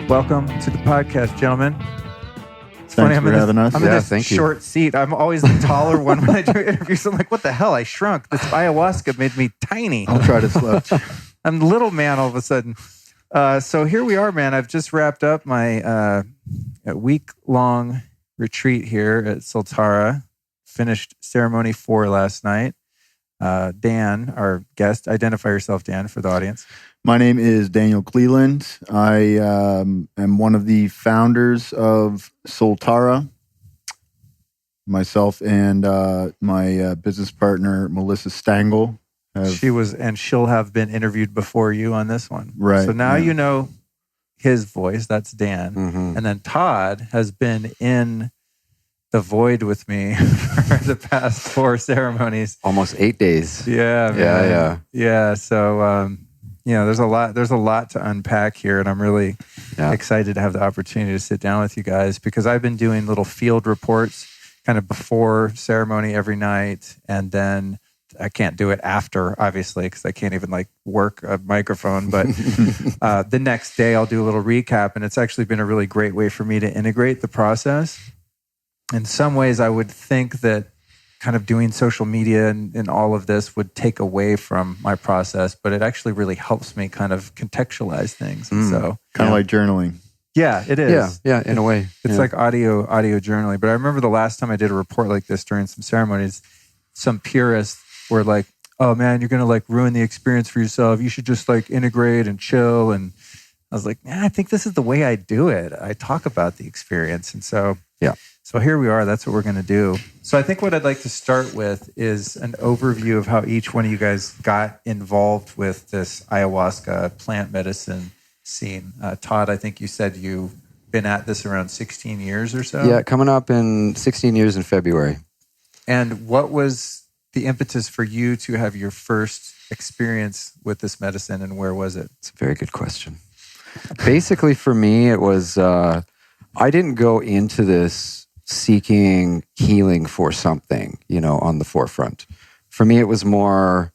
Welcome to the podcast, gentlemen. It's Thanks for having us. I'm in this short seat. I'm always the taller one when I do interviews. I'm like, what the hell? I shrunk. This ayahuasca made me tiny. I'll try to slouch. I'm a little man all of a sudden. So here we are, man. I've just wrapped up my week-long retreat here at Soltara. Finished ceremony 4 last night. Dan, our guest, identify yourself, Dan, for the audience. My name is Daniel Cleland. I am one of the founders of Soltara. Myself and my business partner, Melissa Stangl. She'll have been interviewed before you on this one. Right. So now you know his voice. That's Dan. Mm-hmm. And then Todd has been in the void with me for the past 4 ceremonies. Almost 8 days. Yeah, man. Yeah. So, there's a lot to unpack here, and I'm really excited to have the opportunity to sit down with you guys because I've been doing little field reports kind of before ceremony every night, and then I can't do it after, obviously, because I can't even work a microphone. But the next day I'll do a little recap, and it's actually been a really great way for me to integrate the process. In some ways, I would think that kind of doing social media and all of this would take away from my process, but it actually really helps me kind of contextualize things. And so kind of like journaling. Yeah, it is. Yeah, in a way. It's like audio journaling. But I remember the last time I did a report like this during some ceremonies, some purists were like, oh man, you're going to ruin the experience for yourself. You should just integrate and chill. And I was like, man, I think this is the way I do it. I talk about the experience. And so, So here we are. That's what we're going to do. So I think what I'd like to start with is an overview of how each one of you guys got involved with this ayahuasca plant medicine scene. Todd, I think you said you've been at this around 16 years or so. Yeah, coming up in 16 years in February. And what was the impetus for you to have your first experience with this medicine, and where was it? It's a very good question. Basically, for me, it was, I didn't go into this seeking healing for something, on the forefront. For me, it was more,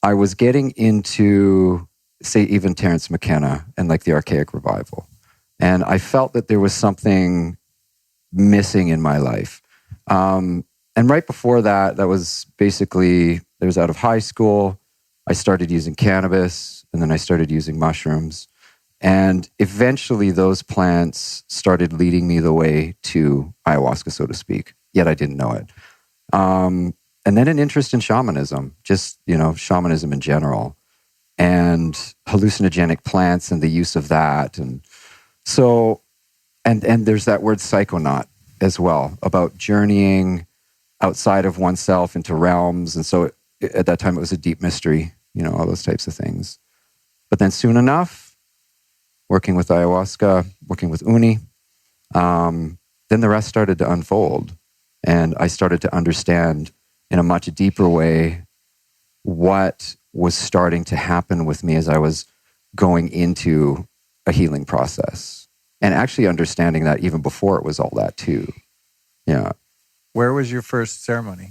I was getting into, say, even Terence McKenna and the Archaic Revival. And I felt that there was something missing in my life. And right before that was basically, I was out of high school. I started using cannabis, and then I started using mushrooms. And eventually those plants started leading me the way to ayahuasca, so to speak, yet I didn't know it. And then an interest in shamanism, just, shamanism in general, and hallucinogenic plants and the use of that. And so, and there's that word psychonaut as well, about journeying outside of oneself into realms. And so at that time it was a deep mystery, all those types of things. But then soon enough, working with ayahuasca, working with uni, then the rest started to unfold. And I started to understand in a much deeper way what was starting to happen with me as I was going into a healing process. And actually understanding that even before it was all that too. Yeah. Where was your first ceremony?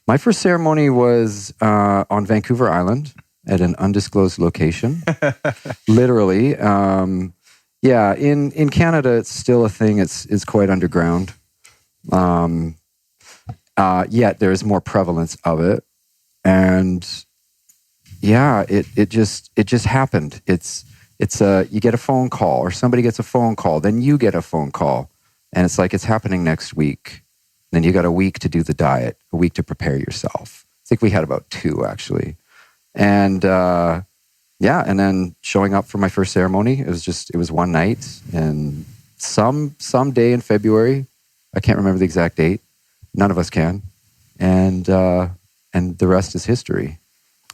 My first ceremony was on Vancouver Island, at an undisclosed location, literally. In Canada, it's still a thing. It's quite underground. Yet there is more prevalence of it, and it just happened. It's you get a phone call, or somebody gets a phone call, then you get a phone call, and it's like it's happening next week. Then you got a week to do the diet, a week to prepare yourself. I think we had about 2 actually. And and then showing up for my first ceremony, it was one night, and some day in February, I can't remember the exact date. None of us can. And the rest is history.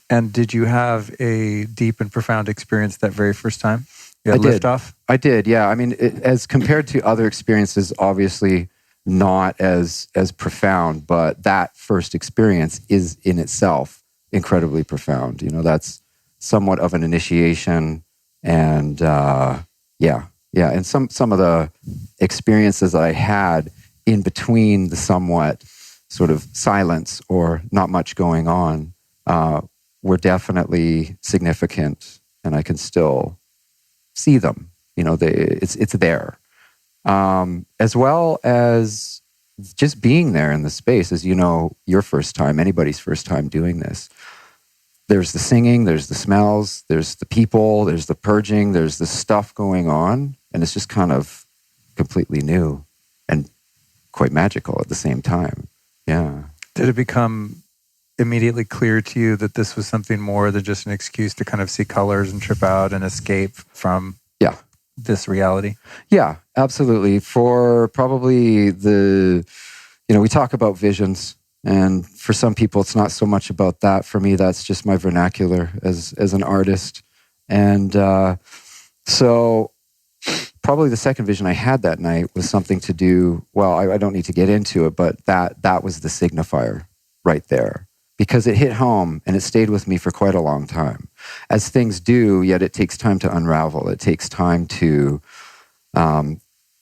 And did you have a deep and profound experience that very first time? You had liftoff? I did, yeah. I mean, as compared to other experiences, obviously not as profound, but that first experience is in itself incredibly profound. That's somewhat of an initiation, and and some of the experiences that I had in between the somewhat sort of silence or not much going on were definitely significant, and I can still see them, It's there, as well as just being there in the space. As your first time, anybody's first time doing this. There's the singing, there's the smells, there's the people, there's the purging, there's the stuff going on, and it's just kind of completely new and quite magical at the same time. Yeah. Did it become immediately clear to you that this was something more than just an excuse to kind of see colors and trip out and escape from this reality? Yeah, absolutely. For probably we talk about visions, and for some people it's not so much about that. For me, that's just my vernacular as an artist. And so probably the second vision I had that night was something to do, well, I don't need to get into it, but that was the signifier right there. Because it hit home and it stayed with me for quite a long time. As things do, yet it takes time to unravel. It takes time to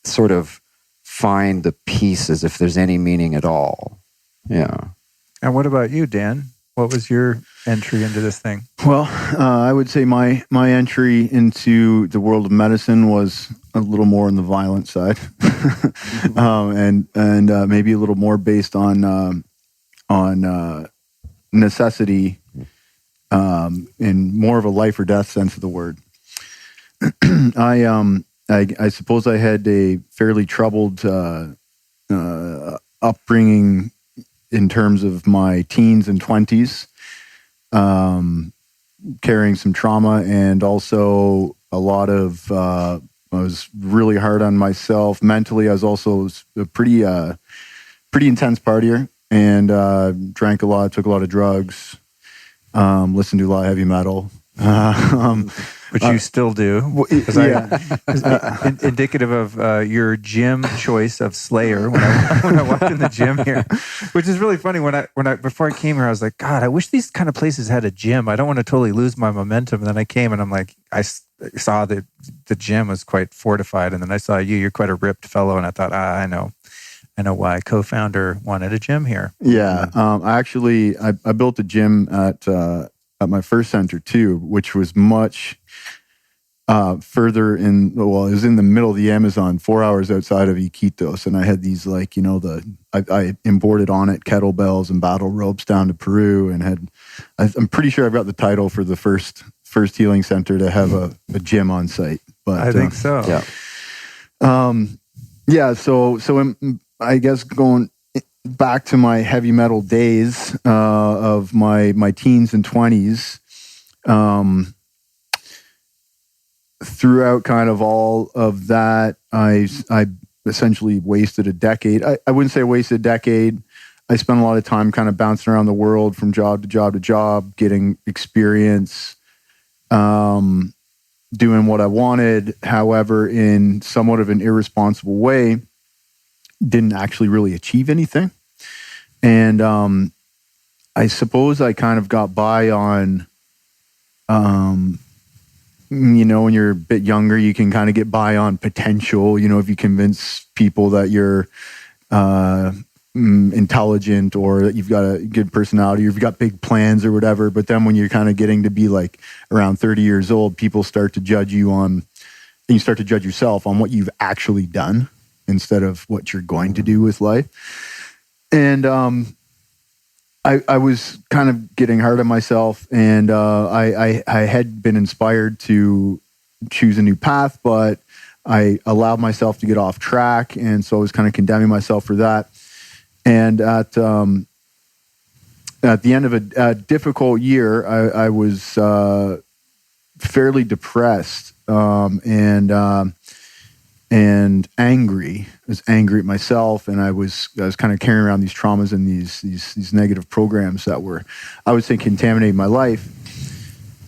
sort of find the pieces, if there's any meaning at all. Yeah. And what about you, Dan? What was your entry into this thing? Well, I would say my entry into the world of medicine was a little more on the violent side, and maybe a little more based on necessity, in more of a life or death sense of the word. I suppose I had a fairly troubled upbringing in terms of my teens and 20s, carrying some trauma, and also a lot of I was really hard on myself mentally. I was also a pretty intense partier. And drank a lot, took a lot of drugs, listened to a lot of heavy metal. Which you still do. Indicative of your gym choice of Slayer when I walked in the gym here. Which is really funny. Before I came here, I was like, God, I wish these kind of places had a gym. I don't want to totally lose my momentum. And then I came and I'm like, I saw that the gym was quite fortified. And then I saw you're quite a ripped fellow. And I thought, I know why co-founder wanted a gym here. Yeah. I built a gym at my first center too, which was much further it was in the middle of the Amazon, 4 hours outside of Iquitos. And I had these I imported on it kettlebells and battle ropes down to Peru, and I'm pretty sure I've got the title for the first healing center to have a gym on site. But I think so. Yeah. So I guess going back to my heavy metal days of my teens and 20s, throughout kind of all of that, I essentially wasted a decade. I wouldn't say I wasted a decade. I spent a lot of time kind of bouncing around the world from job to job to job, getting experience, doing what I wanted. However, in somewhat of an irresponsible way, didn't actually really achieve anything. And I suppose I kind of got by on, when you're a bit younger, you can kind of get by on potential, if you convince people that you're intelligent, or that you've got a good personality, or you've got big plans or whatever. But then when you're kind of getting to be like around 30 years old, people start to judge you and you start to judge yourself on what you've actually done instead of what you're going to do with life. And I was kind of getting hard on myself, and I had been inspired to choose a new path, but I allowed myself to get off track, and so I was kind of condemning myself for that. And at the end of a difficult year, I was fairly depressed and angry. I was angry at myself, and I was kind of carrying around these traumas and these negative programs that were, I would say, contaminating my life.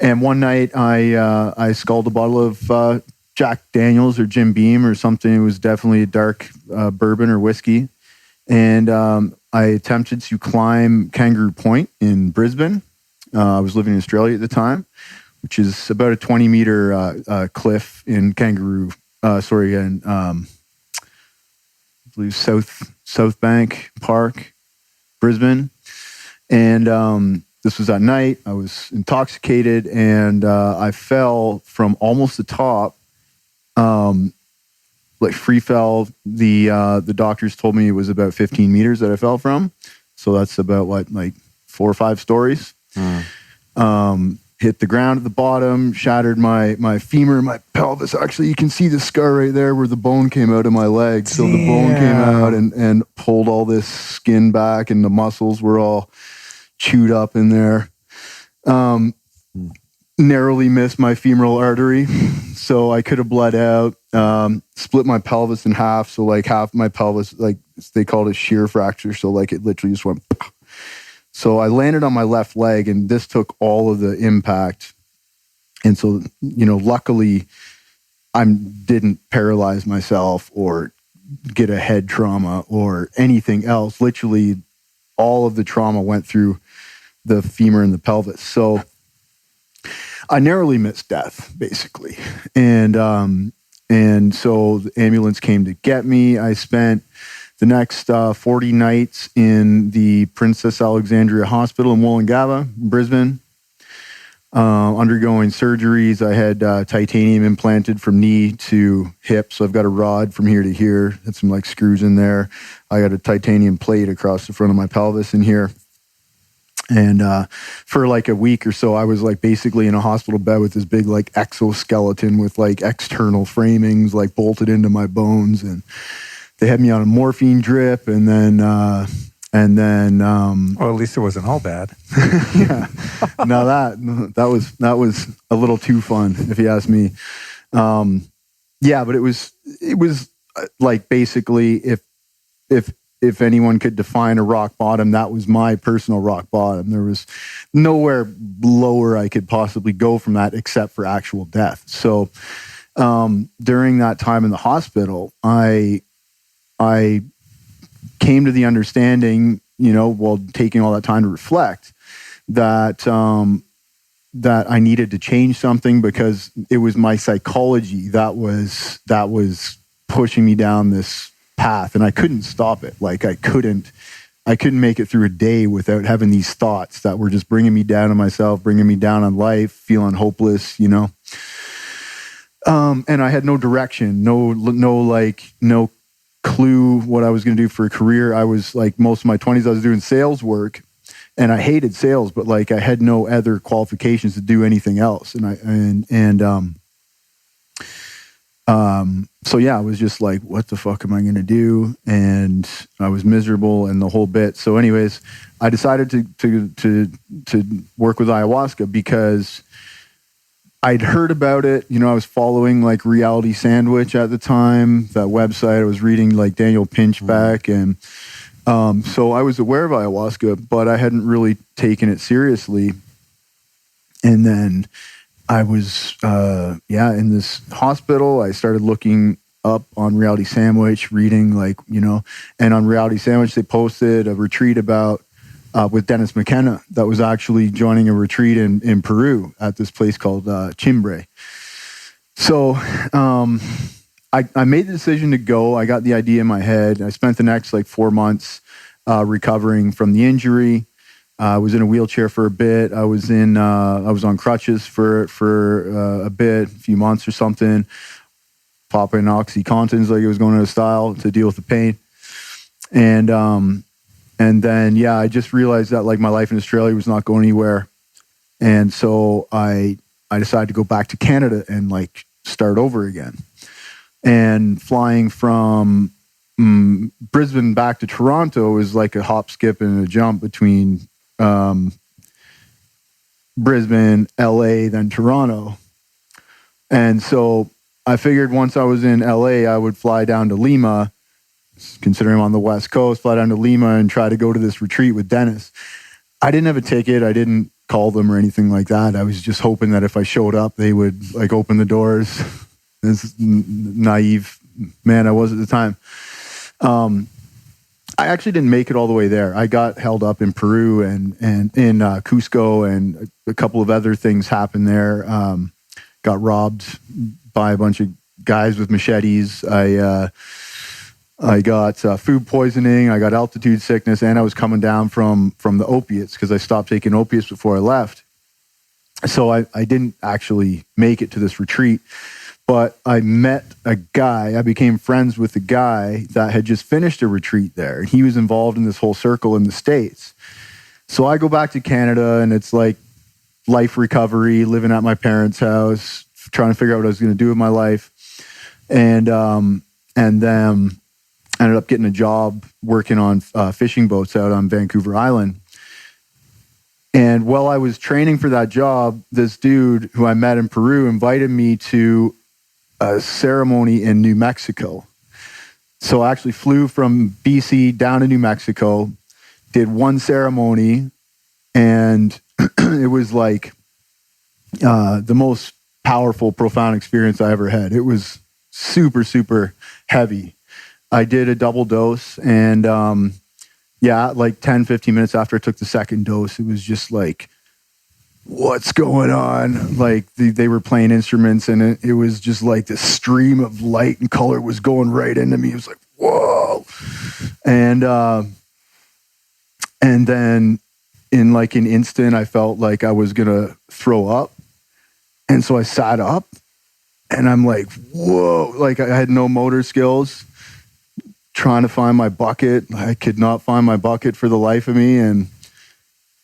And one night, I sculled a bottle of Jack Daniels or Jim Beam or something. It was definitely a dark bourbon or whiskey, and I attempted to climb Kangaroo Point in Brisbane. I was living in Australia at the time, which is about a 20-meter cliff in Kangaroo. I believe South Bank Park, Brisbane. And this was at night. I was intoxicated, and I fell from almost the top like free fell. The doctors told me it was about 15 meters that I fell from. So that's about what, like 4 or 5 stories. Hit the ground at the bottom, shattered my femur, my pelvis. Actually, you can see the scar right there where the bone came out of my leg. So the bone came out and pulled all this skin back, and the muscles were all chewed up in there. Narrowly missed my femoral artery, so I could have bled out. Split my pelvis in half, so like half my pelvis, like they called it shear fracture. So like it literally just went. So I landed on my left leg, and this took all of the impact. And so, luckily, I didn't paralyze myself or get a head trauma or anything else. Literally, all of the trauma went through the femur and the pelvis. So I narrowly missed death, basically. And so the ambulance came to get me. I spent the next 40 nights in the Princess Alexandria Hospital in Wollongabba, Brisbane, undergoing surgeries. I had titanium implanted from knee to hip, so I've got a rod from here to here. Had some like screws in there. I got a titanium plate across the front of my pelvis in here. And for like a week or so, I was like basically in a hospital bed with this big like exoskeleton with like external framings like bolted into my bones, and they had me on a morphine drip, and then well, at least it wasn't all bad. Yeah. Now that was a little too fun, if you ask me. Yeah, but it was like basically if anyone could define a rock bottom, that was my personal rock bottom. There was nowhere lower I could possibly go from that except for actual death. So during that time in the hospital, I came to the understanding, while taking all that time to reflect, that that I needed to change something, because it was my psychology that was pushing me down this path, and I couldn't stop it. Like I couldn't make it through a day without having these thoughts that were just bringing me down on myself, bringing me down on life, feeling hopeless, And I had no direction, no clue what I was going to do for a career. I was like, most of my 20s, I was doing sales work, and I hated sales, but like I had no other qualifications to do anything else. So yeah, I was just like, what the fuck am I going to do? And I was miserable and the whole bit. So anyways, I decided to work with ayahuasca because I'd heard about it. I was following like Reality Sandwich at the time, that website. I was reading like Daniel Pinchback, and so I was aware of ayahuasca, but I hadn't really taken it seriously. And then I was, in this hospital. I started looking up on Reality Sandwich, reading and on Reality Sandwich, they posted a retreat about, with Dennis McKenna, that was actually joining a retreat in Peru at this place called Chimbre. So I made the decision to go. I got the idea in my head. I spent the next 4 months recovering from the injury. I was in a wheelchair for a bit. I was on crutches for a bit, a few months or something, popping OxyContins like it was going out of style to deal with the pain. And then, I just realized that my life in Australia was not going anywhere. And so I decided to go back to Canada and start over again. And flying from Brisbane back to Toronto is like a hop, skip, and a jump between Brisbane, LA, then Toronto. And so I figured once I was in LA, I would fly down to Lima, considering I'm on the West Coast, fly down to Lima and try to go to this retreat with Dennis. I didn't have a ticket. I didn't call them or anything like that. I was just hoping that if I showed up, they would open the doors. This naive man I was at the time. I actually didn't make it all the way there. I got held up in Peru and in Cusco, and a couple of other things happened there. Got robbed by a bunch of guys with machetes. I got food poisoning. I got altitude sickness, and I was coming down from the opiates because I stopped taking opiates before I left. So I didn't actually make it to this retreat. But I met a guy, I became friends with a guy that had just finished a retreat there. And he was involved in this whole circle in the States. So I go back to Canada, and it's like life recovery, living at my parents' house, trying to figure out what I was going to do with my life. And then ended up getting a job working on fishing boats out on Vancouver Island. And while I was training for that job, this dude who I met in Peru invited me to a ceremony in New Mexico. So I actually flew from BC down to New Mexico, did one ceremony, and it was like the most powerful, profound experience I ever had. It was super, super heavy. I did a double dose, and like 10, 15 minutes after I took the second dose, it was just like, what's going on? Like they were playing instruments, and it was just like this stream of light and color was going right into me. It was like, whoa. And then in like an instant, I felt like I was going to throw up. And so I sat up, and I'm like, whoa, like I had no motor skills, trying to find my bucket. I could not find my bucket for the life of me. And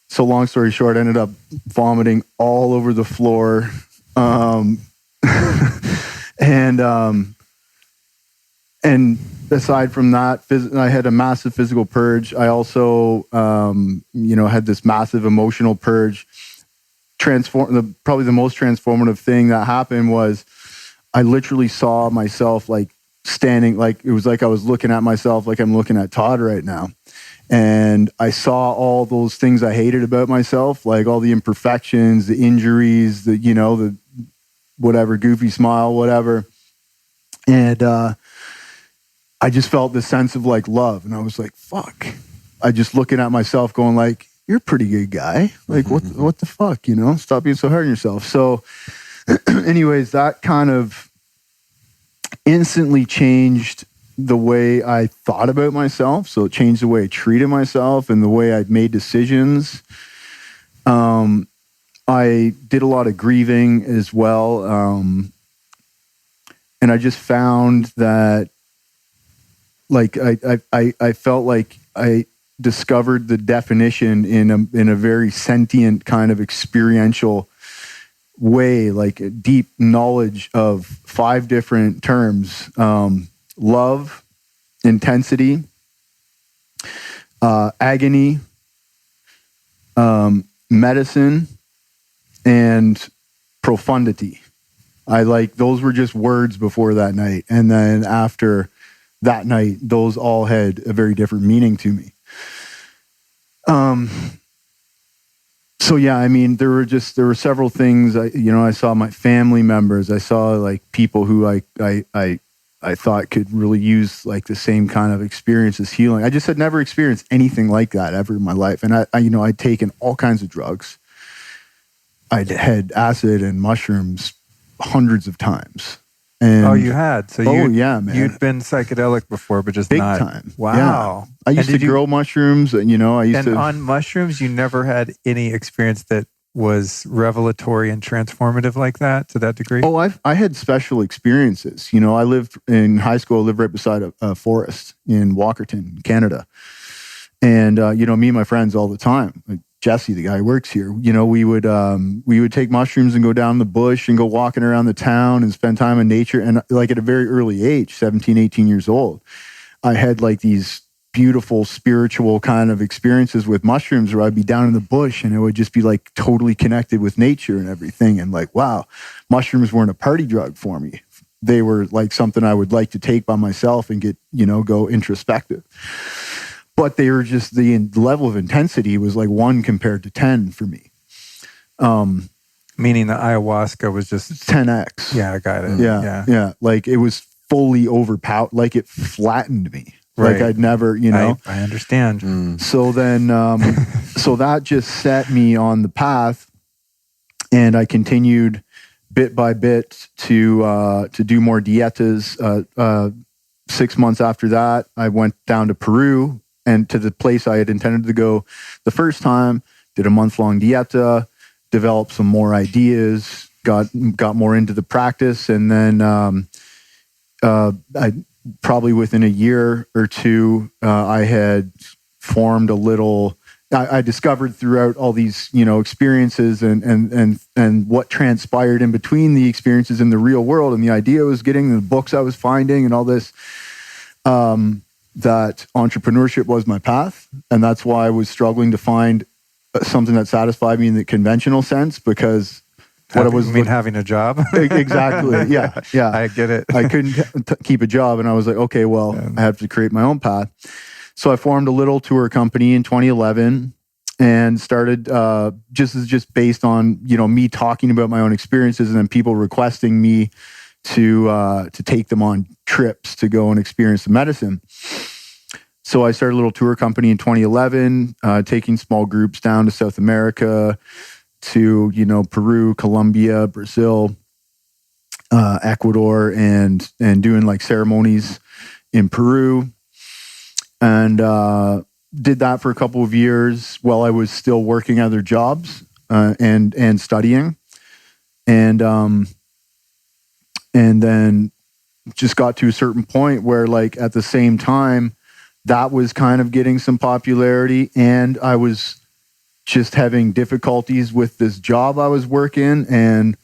so long story short, I ended up vomiting all over the floor. And aside from that, I had a massive physical purge. I also, had this massive emotional purge. Probably the most transformative thing that happened was I literally saw myself like standing, like it was like I was looking at myself like I'm looking at Todd right now. And I saw all those things I hated about myself, like all the imperfections, the injuries, the whatever, goofy smile, whatever. And I just felt this sense of like love. And I was like, fuck. I just looking at myself going like, you're a pretty good guy. Like, what the fuck, Stop being so hard on yourself. So anyways, that kind of instantly changed the way I thought about myself. So it changed the way I treated myself and the way I made decisions. I did a lot of grieving as well. And I just found that like I felt like I discovered the definition in a very sentient kind of experiential way, like a deep knowledge of 5 different terms: love, intensity, agony, medicine, and profundity. Those were just words before that night. And then after that night, those all had a very different meaning to me. So yeah, I mean, there were several things. I saw my family members. I saw like people who I thought could really use like the same kind of experience as healing. I just had never experienced anything like that ever in my life. And I'd taken all kinds of drugs. I'd had acid and mushrooms hundreds of times. And you had? So yeah, man. You'd been psychedelic before, but just big not. Time. Wow. Yeah. I used to grow mushrooms, and on mushrooms, you never had any experience that was revelatory and transformative like that to that degree? Oh, I had special experiences. I lived in high school. I lived right beside a forest in Walkerton, Canada. And, me and my friends all the time, like Jesse, the guy who works here, we would take mushrooms and go down the bush and go walking around the town and spend time in nature. And like at a very early age, 17, 18 years old, I had like these beautiful spiritual kind of experiences with mushrooms where I'd be down in the bush and it would just be like totally connected with nature and everything. And like, wow, mushrooms weren't a party drug for me. They were like something I would like to take by myself and get, go introspective. But they were just, the level of intensity was like 1 compared to 10 for me. Meaning the ayahuasca was just 10x. Yeah, I got it. Yeah. Like it was fully overpowered. Like it flattened me. Right. Like I'd never, I understand. So then, so that just set me on the path, and I continued bit by bit to do more dietas. 6 months after that, I went down to Peru and to the place I had intended to go the first time, did a month-long dieta, developed some more ideas, got more into the practice, and then I probably within a year or two, I had formed a little. I discovered throughout all these, experiences and what transpired in between the experiences in the real world, and the idea I was getting, the books I was finding, and all this, that entrepreneurship was my path, and that's why I was struggling to find something that satisfied me in the conventional sense, because what I was having a job. Exactly. Yeah. I get it. I couldn't keep a job, and I was like, okay, well, I have to create my own path. So I formed a little tour company in 2011 and started just based on me talking about my own experiences, and then people requesting me to take them on trips to go and experience the medicine. So I started a little tour company in 2011, taking small groups down to South America, to Peru, Colombia, Brazil, Ecuador, and doing like ceremonies in Peru. And did that for a couple of years while I was still working other jobs and studying, and then just got to a certain point where, like, at the same time, that was kind of getting some popularity, and I was just having difficulties with this job I was working, and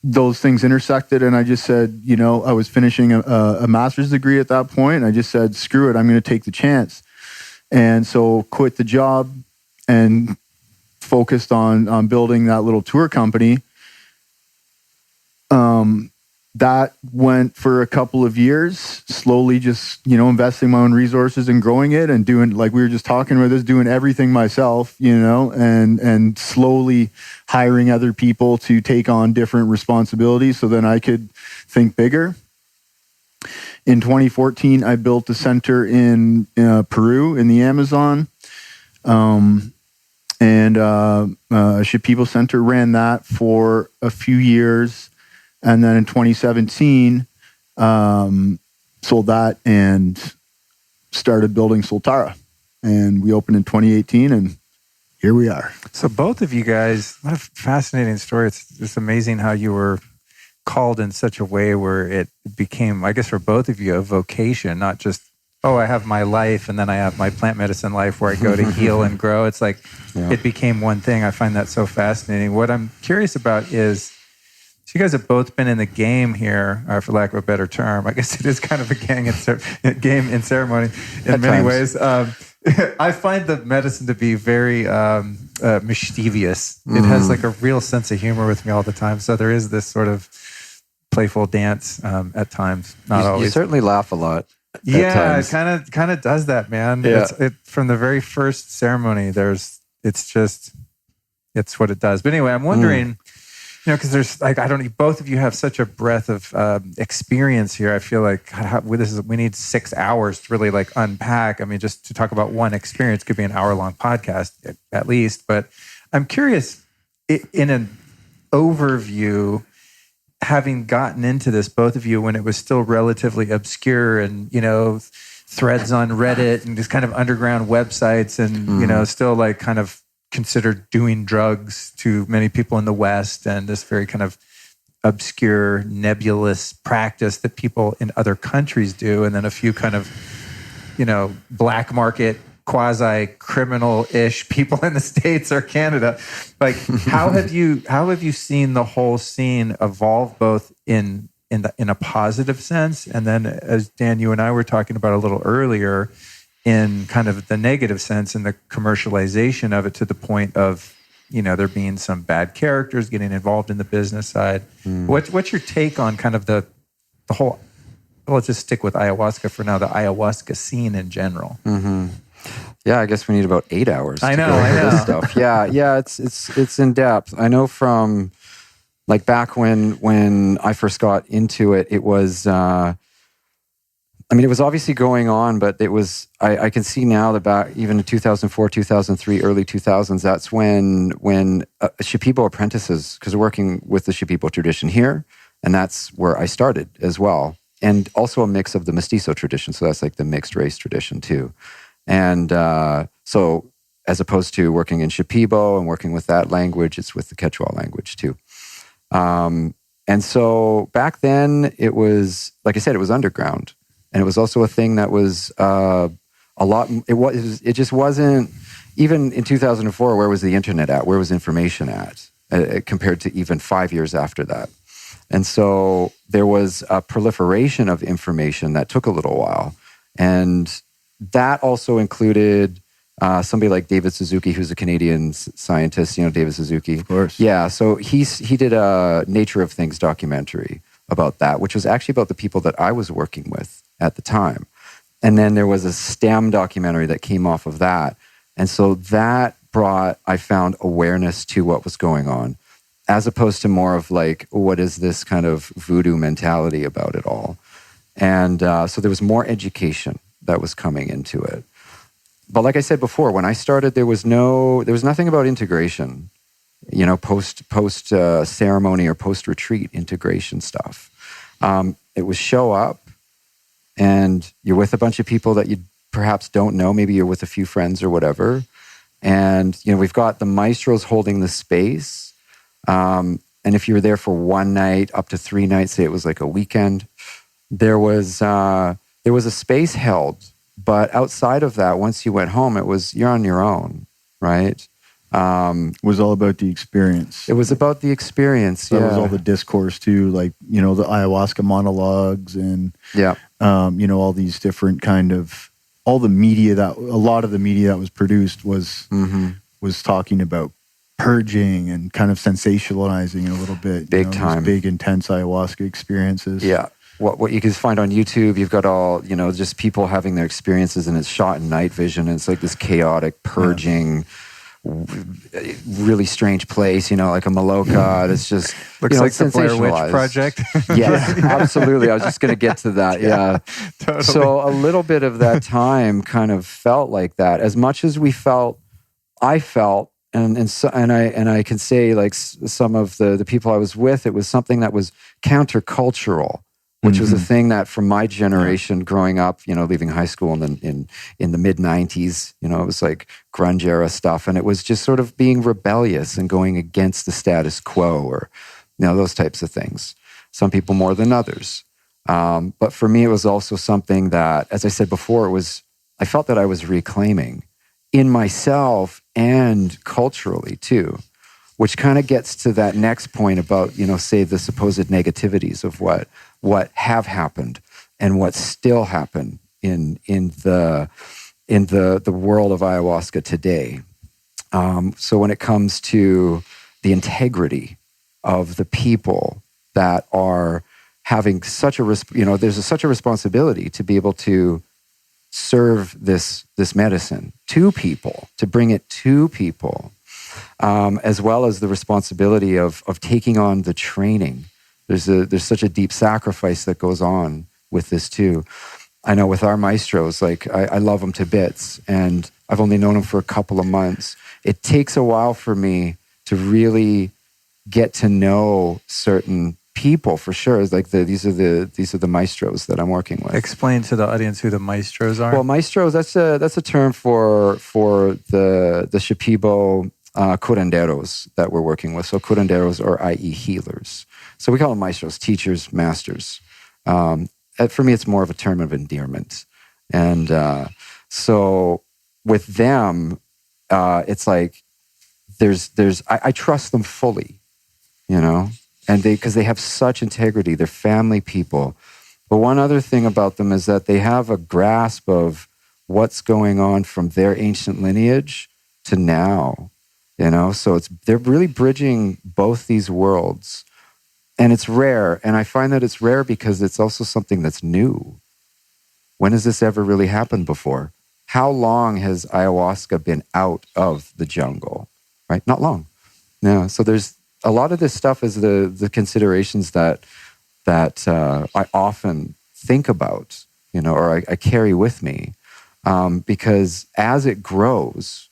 those things intersected, and I just said, I was finishing a master's degree at that point. I just said, screw it, I'm going to take the chance. And so quit the job and focused on building that little tour company. That went for a couple of years, slowly just, investing my own resources and growing it, and doing, like we were just talking about this, doing everything myself, and slowly hiring other people to take on different responsibilities so then I could think bigger. In 2014, I built a center in Peru in the Amazon, and a Shipibo Center, ran that for a few years. And then in 2017, sold that and started building Soltara. And we opened in 2018, and here we are. So both of you guys, what a fascinating story. It's amazing how you were called in such a way where it became, I guess for both of you, a vocation, not just, I have my life and then I have my plant medicine life where I go to heal and grow. It's like, It became one thing. I find that so fascinating. What I'm curious about is, so you guys have both been in the game here, for lack of a better term. I guess it is kind of a game in ceremony in many ways. I find the medicine to be very mischievous. It has like a real sense of humor with me all the time. So there is this sort of playful dance at times. Not always. You certainly laugh a lot. Yeah, it kind of does that, man. Yeah. From the very first ceremony, it's what it does. But anyway, I'm wondering. Because there's both of you have such a breadth of experience here. I feel like we need 6 hours to really like unpack. I mean, just to talk about one experience could be an hour-long podcast at least. But I'm curious, in an overview, having gotten into this, both of you, when it was still relatively obscure and, threads on Reddit and just kind of underground websites and, still like kind of considered doing drugs to many people in the West, and this very kind of obscure, nebulous practice that people in other countries do, and then a few kind of, black market, quasi-criminal-ish people in the States or Canada. Like, how have you seen the whole scene evolve, both in a positive sense, and then, as Dan, you and I were talking about a little earlier, in kind of the negative sense, in the commercialization of it, to the point of, there being some bad characters getting involved in the business side. What's your take on kind of the whole, let's just stick with ayahuasca for now, the ayahuasca scene in general? Yeah, I guess we need about 8 hours. I know. This stuff. Yeah, it's in depth. I know from like back when I first got into it, it was. It was obviously going on, but it was, I can see now that back even in 2004, 2003, early 2000s, that's when Shipibo apprentices, because we're working with the Shipibo tradition here, and that's where I started as well. And also a mix of the mestizo tradition, so that's like the mixed race tradition too. And so as opposed to working in Shipibo and working with that language, it's with the Quechua language too. And so back then it was, like I said, it was underground. And it was also a thing that was a lot, it just wasn't, even in 2004, where was the internet at? Where was information at? Compared to even 5 years after that. And so there was a proliferation of information that took a little while. And that also included somebody like David Suzuki, who's a Canadian scientist, David Suzuki. Of course. Yeah, so he did a Nature of Things documentary about that, which was actually about the people that I was working with at the time. And then there was a STEM documentary that came off of that. And so that brought, I found, awareness to what was going on, as opposed to more of like, what is this kind of voodoo mentality about it all? And so there was more education that was coming into it. But like I said before, when I started, there was nothing about integration, post ceremony or post retreat integration stuff. It was show up, and you're with a bunch of people that you perhaps don't know. Maybe you're with a few friends or whatever. And, we've got the maestros holding the space. And if you were there for one night, up to 3 nights, say it was like a weekend, there was a space held. But outside of that, once you went home, you're on your own, right? It was all about the experience. It was about the experience. That was all the discourse too, like, the ayahuasca monologues and, all these different kind of, all the media a lot of the media that was produced was talking about purging and kind of sensationalizing a little bit. Big time. Big, intense ayahuasca experiences. Yeah. What you can find on YouTube, you've got all, just people having their experiences, and it's shot in night vision. And it's like this chaotic purging, really strange place, like a Maloka. It's just looks like the Blair Witch Project. Yes, absolutely. I was just going to get to that. Yeah. Totally. So a little bit of that time kind of felt like that. As much as I felt, and I can say, like, some of the people I was with, it was something that was countercultural, which was a thing that from my generation growing up, leaving high school in the mid 90s, it was like grunge era stuff. And it was just sort of being rebellious and going against the status quo, or, those types of things. Some people more than others. But for me, it was also something that, as I said before, I felt that I was reclaiming in myself and culturally too, which kind of gets to that next point about, say, the supposed negativities of what have happened and what still happen in the world of ayahuasca today. So when it comes to the integrity of the people that are having such there's such a responsibility to be able to serve this medicine to people, to bring it to people, as well as the responsibility of taking on the training. There's such a deep sacrifice that goes on with this too. I know with our maestros, like I love them to bits, and I've only known them for a couple of months. It takes a while for me to really get to know certain people, for sure. It's like these are the maestros that I'm working with. Explain to the audience who the maestros are. Well, maestros, that's a term for the Shipibo curanderos that we're working with. So curanderos are, i.e., healers. So we call them maestros, teachers, masters. For me, it's more of a term of endearment. And so with them, it's like I trust them fully, and because they have such integrity. They're family people. But one other thing about them is that they have a grasp of what's going on from their ancient lineage to now, So they're really bridging both these worlds. And it's rare. And I find that it's rare because it's also something that's new. When has this ever really happened before? How long has ayahuasca been out of the jungle? Right? Not long. Yeah. So there's a lot of this stuff is the considerations that I often think about, or I carry with me, because as it grows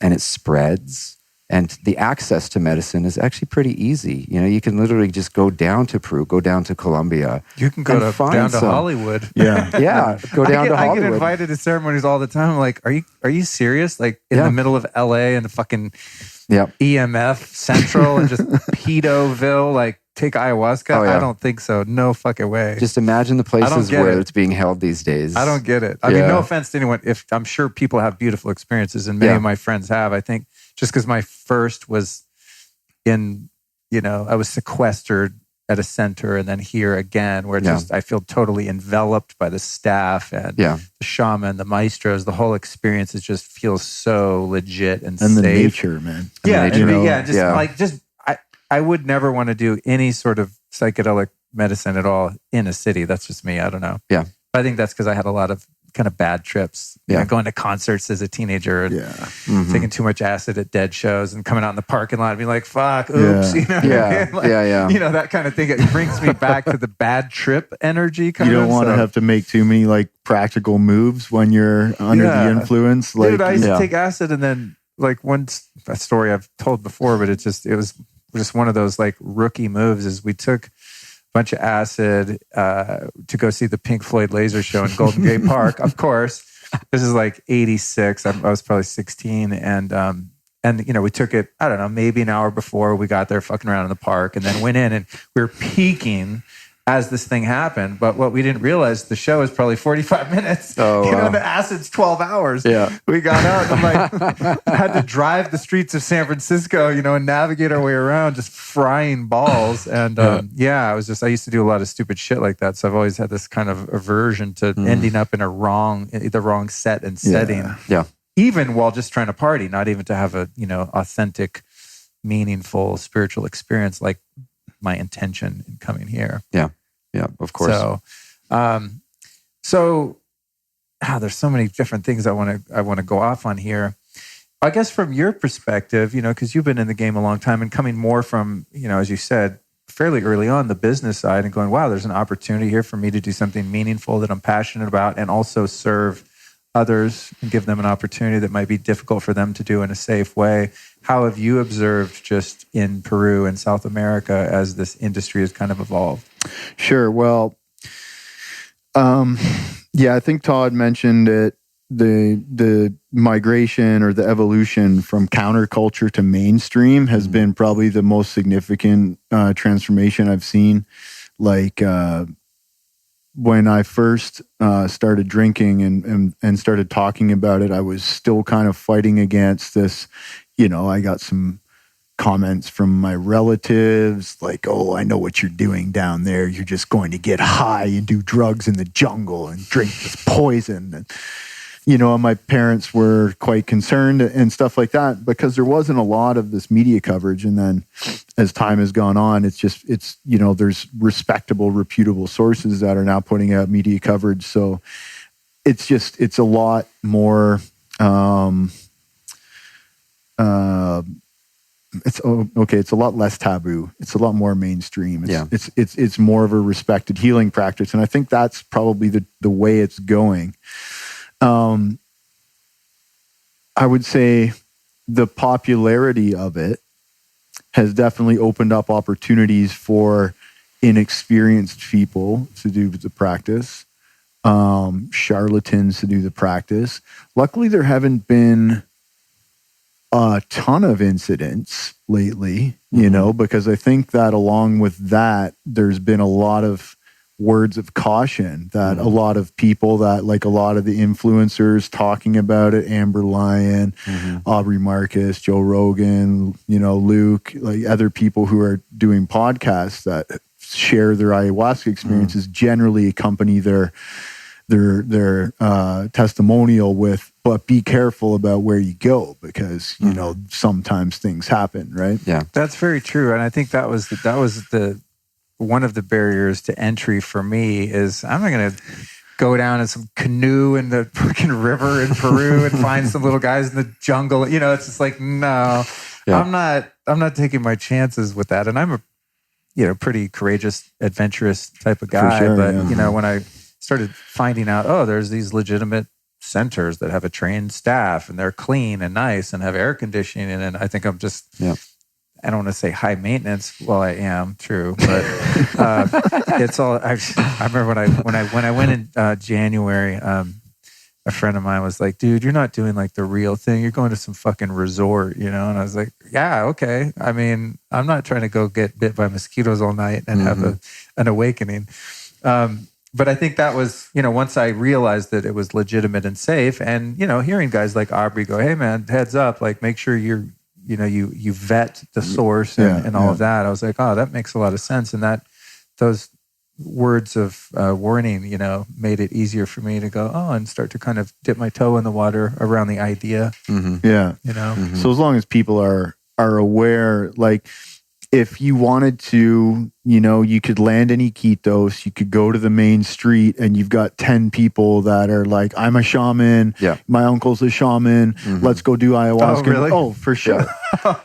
and it spreads And the access to medicine is actually pretty easy. You know, you can literally just go down to Peru, go down to Colombia. You can go down to Hollywood. Yeah, go down to Hollywood. I get invited to ceremonies all the time. I'm like, are you serious? Like in the middle of LA and the fucking EMF Central and just Pedoville, like take ayahuasca? I don't think so. No fucking way. Just imagine the places where it's being held these days. I don't get it. I mean, no offense to anyone. If I'm sure people have beautiful experiences, and many of my friends have. I think just because my first was in, I was sequestered at a center and then here again, where just I feel totally enveloped by the staff and the shaman, the maestros. The whole experience just feels so legit and safe. The nature, man. I would never want to do any sort of psychedelic medicine at all in a city. That's just me. I don't know. Yeah. But I think that's because I had a lot of kind of bad trips. Going to concerts as a teenager and taking too much acid at dead shows and coming out in the parking lot and being like, fuck, oops. You know what I mean? You know, that kind of thing. It brings me back to the bad trip energy. You don't want to have to make too many like practical moves when you're under the influence. Like, dude, I used to take acid and then like a story I've told before, but it was just one of those like rookie moves is we took bunch of acid to go see the Pink Floyd laser show in Golden Gate Park. Of course, this is like 86. I was probably 16, and we took it. I don't know, maybe an hour before we got there, fucking around in the park, and then went in, and we were peaking as this thing happened. But what we didn't realize, the show is probably 45 minutes. Oh, wow. The acid's 12 hours. Yeah, we got out. And I'm like, had to drive the streets of San Francisco, and navigate our way around, just frying balls. And I used to do a lot of stupid shit like that. So I've always had this kind of aversion to ending up in the wrong set and setting. Yeah. Even while just trying to party, not even to have a authentic, meaningful spiritual experience like my intention in coming here. Yeah, of course. So, there's so many different things I want to go off on here. I guess from your perspective, because you've been in the game a long time and coming more from, as you said, fairly early on the business side and going, wow, there's an opportunity here for me to do something meaningful that I'm passionate about and also serve others and give them an opportunity that might be difficult for them to do in a safe way. How have you observed just in Peru and South America as this industry has kind of evolved? Sure. Well, I think Todd mentioned it, the migration or the evolution from counterculture to mainstream has been probably the most significant transformation I've seen. Like, when I first started drinking and started talking about it, I was still kind of fighting against this. I got some comments from my relatives like, oh, I know what you're doing down there. You're just going to get high and do drugs in the jungle and drink this poison. And, my parents were quite concerned and stuff like that because there wasn't a lot of this media coverage. And then as time has gone on, there's respectable, reputable sources that are now putting out media coverage. So it's a lot more, it's a lot less taboo. It's a lot more mainstream. It's more of a respected healing practice. And I think that's probably the way it's going. I would say the popularity of it has definitely opened up opportunities for inexperienced people to do the practice, charlatans to do the practice. Luckily, there haven't been a ton of incidents lately, because I think that along with that, there's been a lot of words of caution that a lot of people that like a lot of the influencers talking about it, Amber Lyon, Aubrey Marcus, Joe Rogan, Luke, like other people who are doing podcasts that share their ayahuasca experiences generally accompany their testimonial with, but be careful about where you go because, sometimes things happen, right? Yeah. That's very true. And I think that was one of the barriers to entry for me is I'm not going to go down in some canoe in the freaking river in Peru and find some little guys in the jungle. It's just like, no, I'm not taking my chances with that. And I'm a, pretty courageous, adventurous type of guy. For sure, but, when I started finding out, there's these legitimate centers that have a trained staff and they're clean and nice and have air conditioning. And I think I'm just, I don't want to say high maintenance. Well, I am, true, but it's all. I remember when I went in January. A friend of mine was like, "Dude, you're not doing like the real thing. You're going to some fucking resort, you know?" And I was like, "Yeah, okay. I mean, I'm not trying to go get bit by mosquitoes all night and have an awakening." But I think that was, you know, once I realized that it was legitimate and safe, and you know, hearing guys like Aubrey go, "Hey, man, heads up! Like, make sure you vet the source and all of that." I was like, "Oh, that makes a lot of sense," and that those words of warning, you know, made it easier for me to go, and start to kind of dip my toe in the water around the idea. Yeah. You know? So as long as people are aware, like if you wanted to, you know, you could land in Iquitos, you could go to the main street and you've got 10 people that are like, I'm a shaman. Yeah. My uncle's a shaman. Let's go do ayahuasca. Oh, really? Oh, for sure.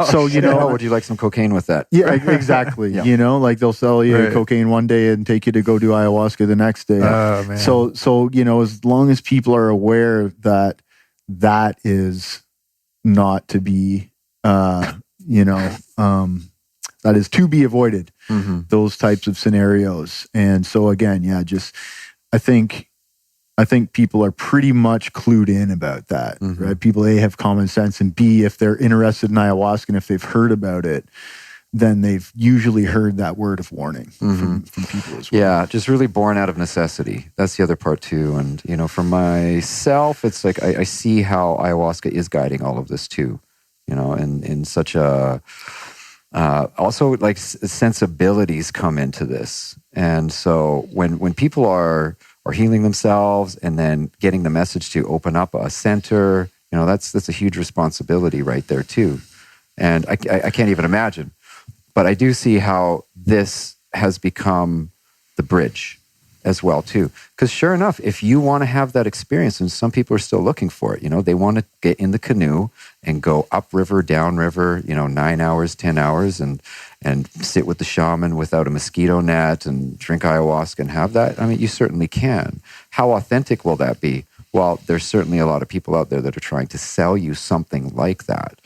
So, you know, would you like some cocaine with that? Yeah, exactly. You know, like they'll sell you cocaine one day and take you to go do ayahuasca the next day. Oh, man. So, you know, as long as people are aware that that is not to be, you know, that is to be avoided, those types of scenarios. And so again, just, I think people are pretty much clued in about that, right? People, A, have common sense, and B, if they're interested in ayahuasca and if they've heard about it, then they've usually heard that word of warning from people as well. Yeah, just really born out of necessity. That's the other part too. And, you know, for myself, it's like I see how ayahuasca is guiding all of this too, you know, and in such a... also, like sensibilities come into this, and so when people are healing themselves and then getting the message to open up a center, you know, that's a huge responsibility right there too. And I can't even imagine, but I do see how this has become the bridge as well too. Because sure enough, if you want to have that experience, and some people are still looking for it, you know, they want to get in the canoe and go upriver, downriver, you know, 9 hours, 10 hours, and sit with the shaman without a mosquito net and drink ayahuasca and have that. I mean, you certainly can. How authentic will that be? Well, there's certainly a lot of people out there that are trying to sell you something like that.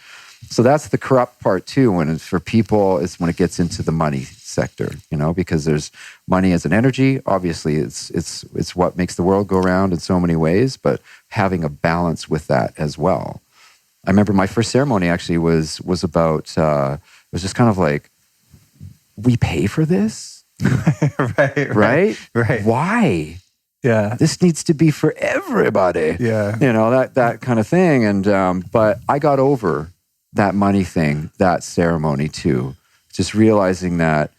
So that's the corrupt part too. When it's for people, is when it gets into the money sector, you know, because there's money as an energy. Obviously, it's what makes the world go round in so many ways, but having a balance with that as well. I remember my first ceremony actually was about, it was just kind of like, we pay for this? Right? Why? Yeah. This needs to be for everybody. Yeah. You know, that kind of thing. And, but I got over that money thing, that ceremony too. Just realizing that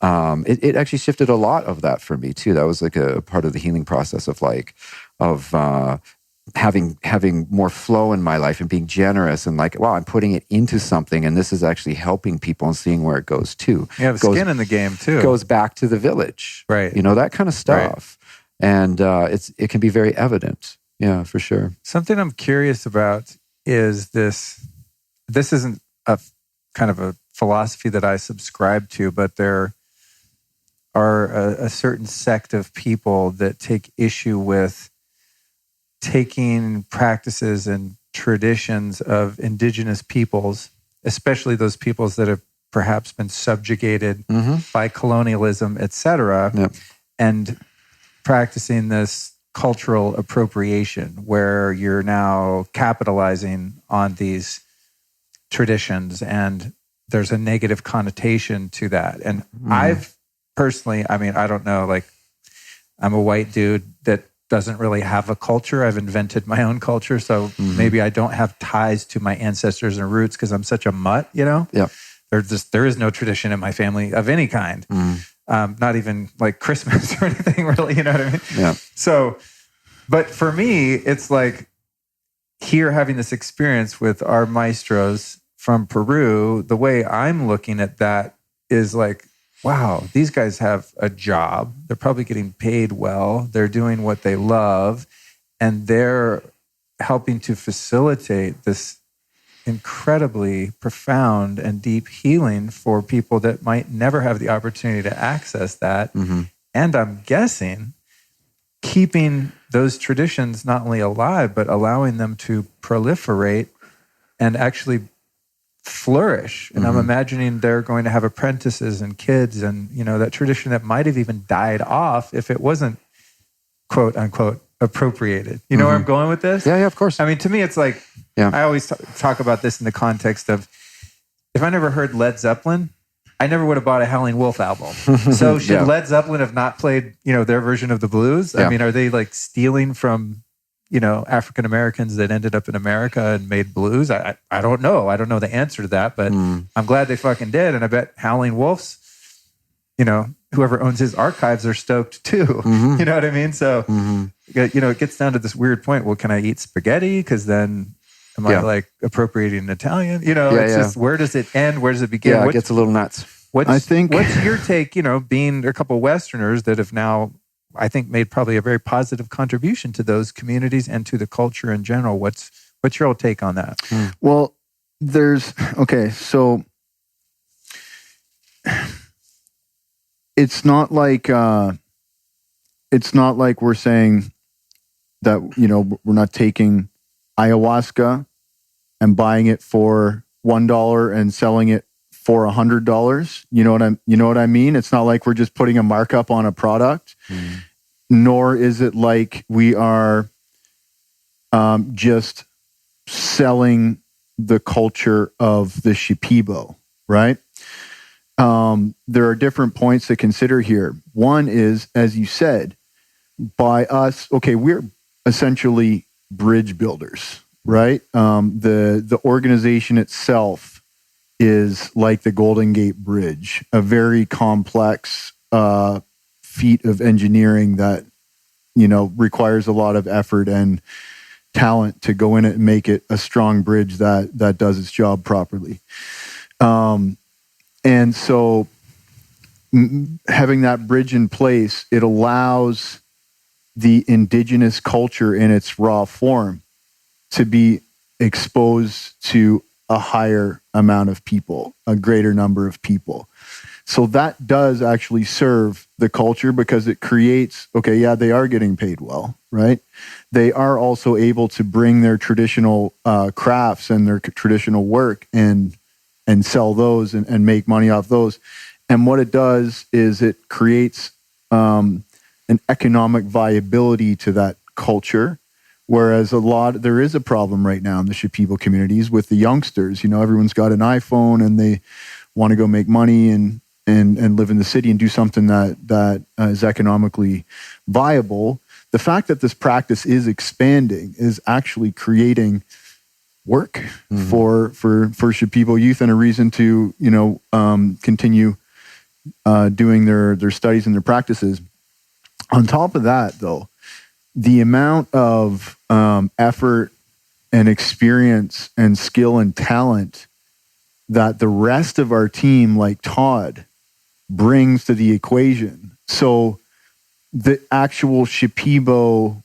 it actually shifted a lot of that for me too. That was like a part of the healing process of having more flow in my life and being generous and like, wow, I'm putting it into something and this is actually helping people and seeing where it goes to. You have skin in the game too. Goes back to the village. Right. You know, that kind of stuff. Right. And it can be very evident. Yeah, for sure. Something I'm curious about is this isn't a kind of a philosophy that I subscribe to, but there are a certain sect of people that take issue with taking practices and traditions of indigenous peoples, especially those peoples that have perhaps been subjugated by colonialism, etc., and practicing this cultural appropriation where you're now capitalizing on these traditions and there's a negative connotation to that. And I've personally, I mean, I don't know, like I'm a white dude that doesn't really have a culture. I've invented my own culture. So maybe I don't have ties to my ancestors and roots because I'm such a mutt, you know? Yeah. There is no tradition in my family of any kind. Not even like Christmas or anything really, you know what I mean? Yeah. So, but for me, it's like here having this experience with our maestros from Peru, the way I'm looking at that is like, wow, these guys have a job. They're probably getting paid well. They're doing what they love. And they're helping to facilitate this incredibly profound and deep healing for people that might never have the opportunity to access that. And I'm guessing keeping those traditions not only alive, but allowing them to proliferate and actually flourish. And I'm imagining they're going to have apprentices and kids and, that tradition that might have even died off if it wasn't, quote unquote, appropriated. You know where I'm going with this? Yeah, of course. I mean, to me, it's like, I always talk about this in the context of, if I never heard Led Zeppelin, I never would have bought a Howlin' Wolf album. So should Led Zeppelin have not played, their version of the blues? I mean, are they like stealing from, African Americans that ended up in America and made blues? I don't know. I don't know the answer to that, but I'm glad they fucking did. And I bet Howlin' Wolf's, whoever owns his archives are stoked too. You know what I mean? So, it gets down to this weird point. Well, can I eat spaghetti? Because then am I like appropriating Italian? It's just, where does it end? Where does it begin? Yeah, it gets a little nuts. What's your take, being a couple of Westerners that have now, I think, made probably a very positive contribution to those communities and to the culture in general. What's your old take on that? Well, so it's not like we're saying that, we're not taking ayahuasca and buying it for $1 and selling it for $100. You know what I mean? It's not like we're just putting a markup on a product, nor is it like we are just selling the culture of the Shipibo, right? There are different points to consider here. One is, as you said, by us, we're essentially bridge builders, right? The organization itself is like the Golden Gate Bridge, a very complex feat of engineering that, requires a lot of effort and talent to go in it and make it a strong bridge that does its job properly. And so having that bridge in place, it allows the indigenous culture in its raw form to be exposed to a higher amount of people, a greater number of people. So that does actually serve the culture because it creates, they are getting paid well, right? They are also able to bring their traditional crafts and their traditional work and sell those and make money off those. And what it does is it creates an economic viability to that culture. Whereas there is a problem right now in the Shipibo communities with the youngsters. Everyone's got an iPhone and they want to go make money and live in the city and do something that is economically viable. The fact that this practice is expanding is actually creating work for Shipibo youth and a reason to continue doing their studies and their practices. On top of that, though, the amount of effort and experience and skill and talent that the rest of our team, like Todd, brings to the equation. So the actual Shipibo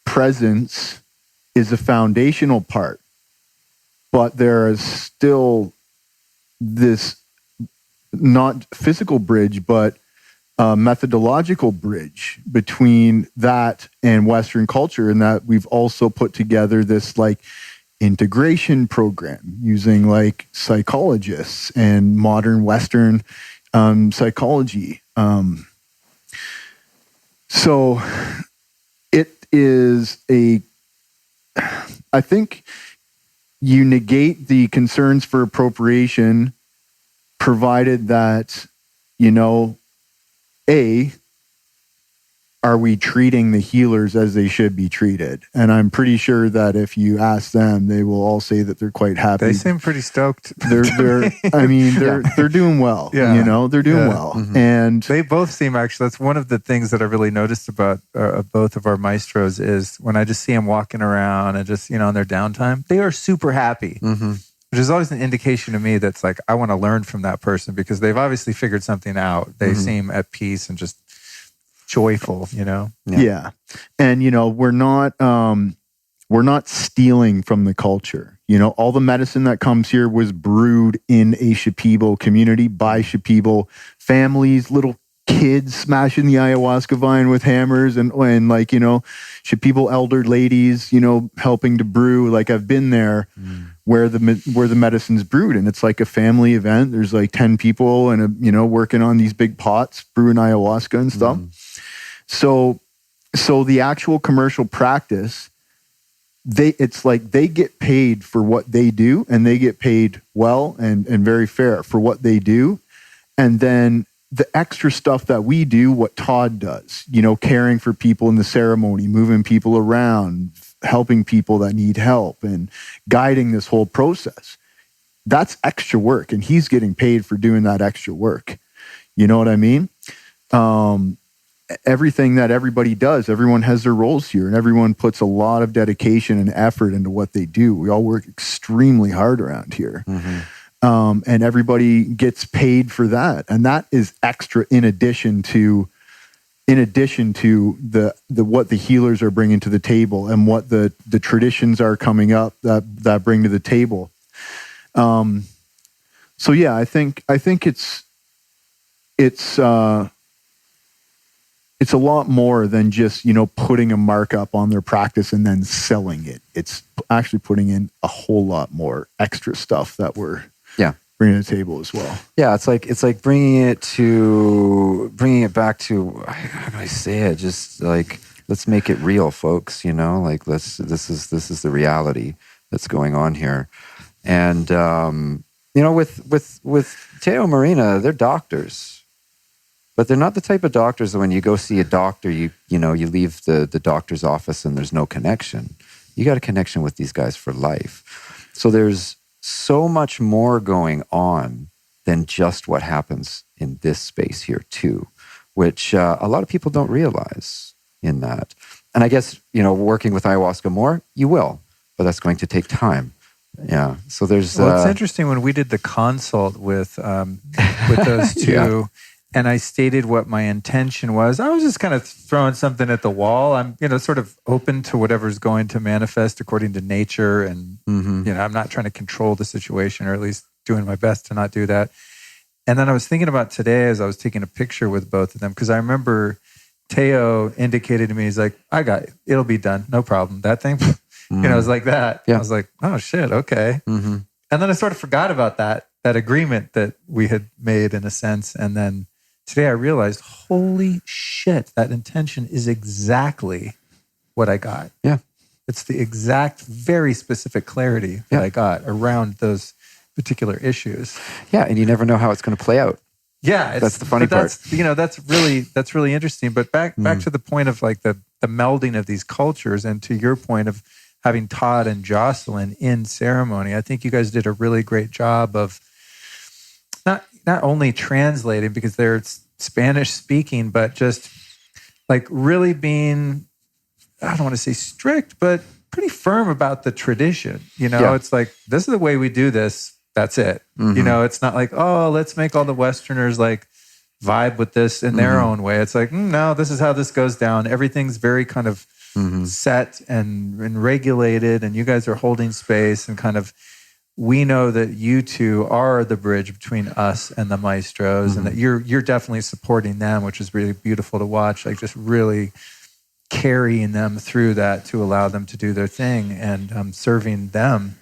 presence is a foundational part, but there is still this not physical bridge, but methodological bridge between that and Western culture, and that we've also put together this like integration program using like psychologists and modern Western psychology. So it is I think you negate the concerns for appropriation provided that, are we treating the healers as they should be treated? And I'm pretty sure that if you ask them, they will all say that they're quite happy. They seem pretty stoked. They're doing well. Yeah. They're doing well. Mm-hmm. And they both seem, actually, that's one of the things that I really noticed about both of our maestros is when I just see them walking around and just, on their downtime, they are super happy. Mm-hmm. Which is always an indication to me that's like, I want to learn from that person because they've obviously figured something out. They seem at peace and just joyful, Yeah. And, we're not stealing from the culture. All the medicine that comes here was brewed in a Shipibo community by Shipibo families, little kids smashing the ayahuasca vine with hammers and like, should people, elder ladies, helping to brew. Like I've been there where the medicine's brewed, and it's like a family event. There's like 10 people and working on these big pots, brewing ayahuasca and stuff. So the actual commercial practice, it's like they get paid for what they do, and they get paid well and very fair for what they do. And then the extra stuff that we do, what Todd does, caring for people in the ceremony, moving people around, helping people that need help, and guiding this whole process. That's extra work, and he's getting paid for doing that extra work. You know what I mean? Everything that everybody does, everyone has their roles here, and everyone puts a lot of dedication and effort into what they do. We all work extremely hard around here. And everybody gets paid for that. And that is extra in addition to the what the healers are bringing to the table and what the traditions are coming up that bring to the table. So yeah, I think it's a lot more than just, putting a markup on their practice and then selling it. It's actually putting in a whole lot more extra stuff that we're bringing to the table as well. Yeah, it's like bringing it back to, how can I say it? Just like, let's make it real, folks. Like this is the reality that's going on here. And with Teo Marina, they're doctors, but they're not the type of doctors that when you go see a doctor, you leave the doctor's office and there's no connection. You got a connection with these guys for life. So there's so much more going on than just what happens in this space here too, which a lot of people don't realize in that. And I guess, working with ayahuasca more, you will, but that's going to take time. Yeah. So there's... Well, it's interesting when we did the consult with those two, and I stated what my intention was. I was just kind of throwing something at the wall. I'm, sort of open to whatever's going to manifest according to nature. And, I'm not trying to control the situation, or at least doing my best to not do that. And then I was thinking about today as I was taking a picture with both of them, because I remember Teo indicated to me, he's like, I got it. It'll be done. No problem. That thing, it was like that. Yeah. I was like, oh shit. Okay. And then I sort of forgot about that agreement that we had made in a sense. And then today I realized, holy shit, that intention is exactly what I got. Yeah. It's the exact, very specific clarity that I got around those particular issues. Yeah, and you never know how it's going to play out. Yeah. That's the funny part. That's really interesting. But back to the point of like the melding of these cultures, and to your point of having Todd and Jocelyn in ceremony, I think you guys did a really great job of not only translating, because they're Spanish speaking, but just like really being, I don't want to say strict, but pretty firm about the tradition. It's like, this is the way we do this. That's it. It's not like, oh, let's make all the Westerners like vibe with this in their own way. It's like, no, this is how this goes down. Everything's very kind of set and regulated, and you guys are holding space and kind of, we know that you two are the bridge between us and the maestros, and that you're definitely supporting them, which is really beautiful to watch. Like just really carrying them through that to allow them to do their thing, and serving them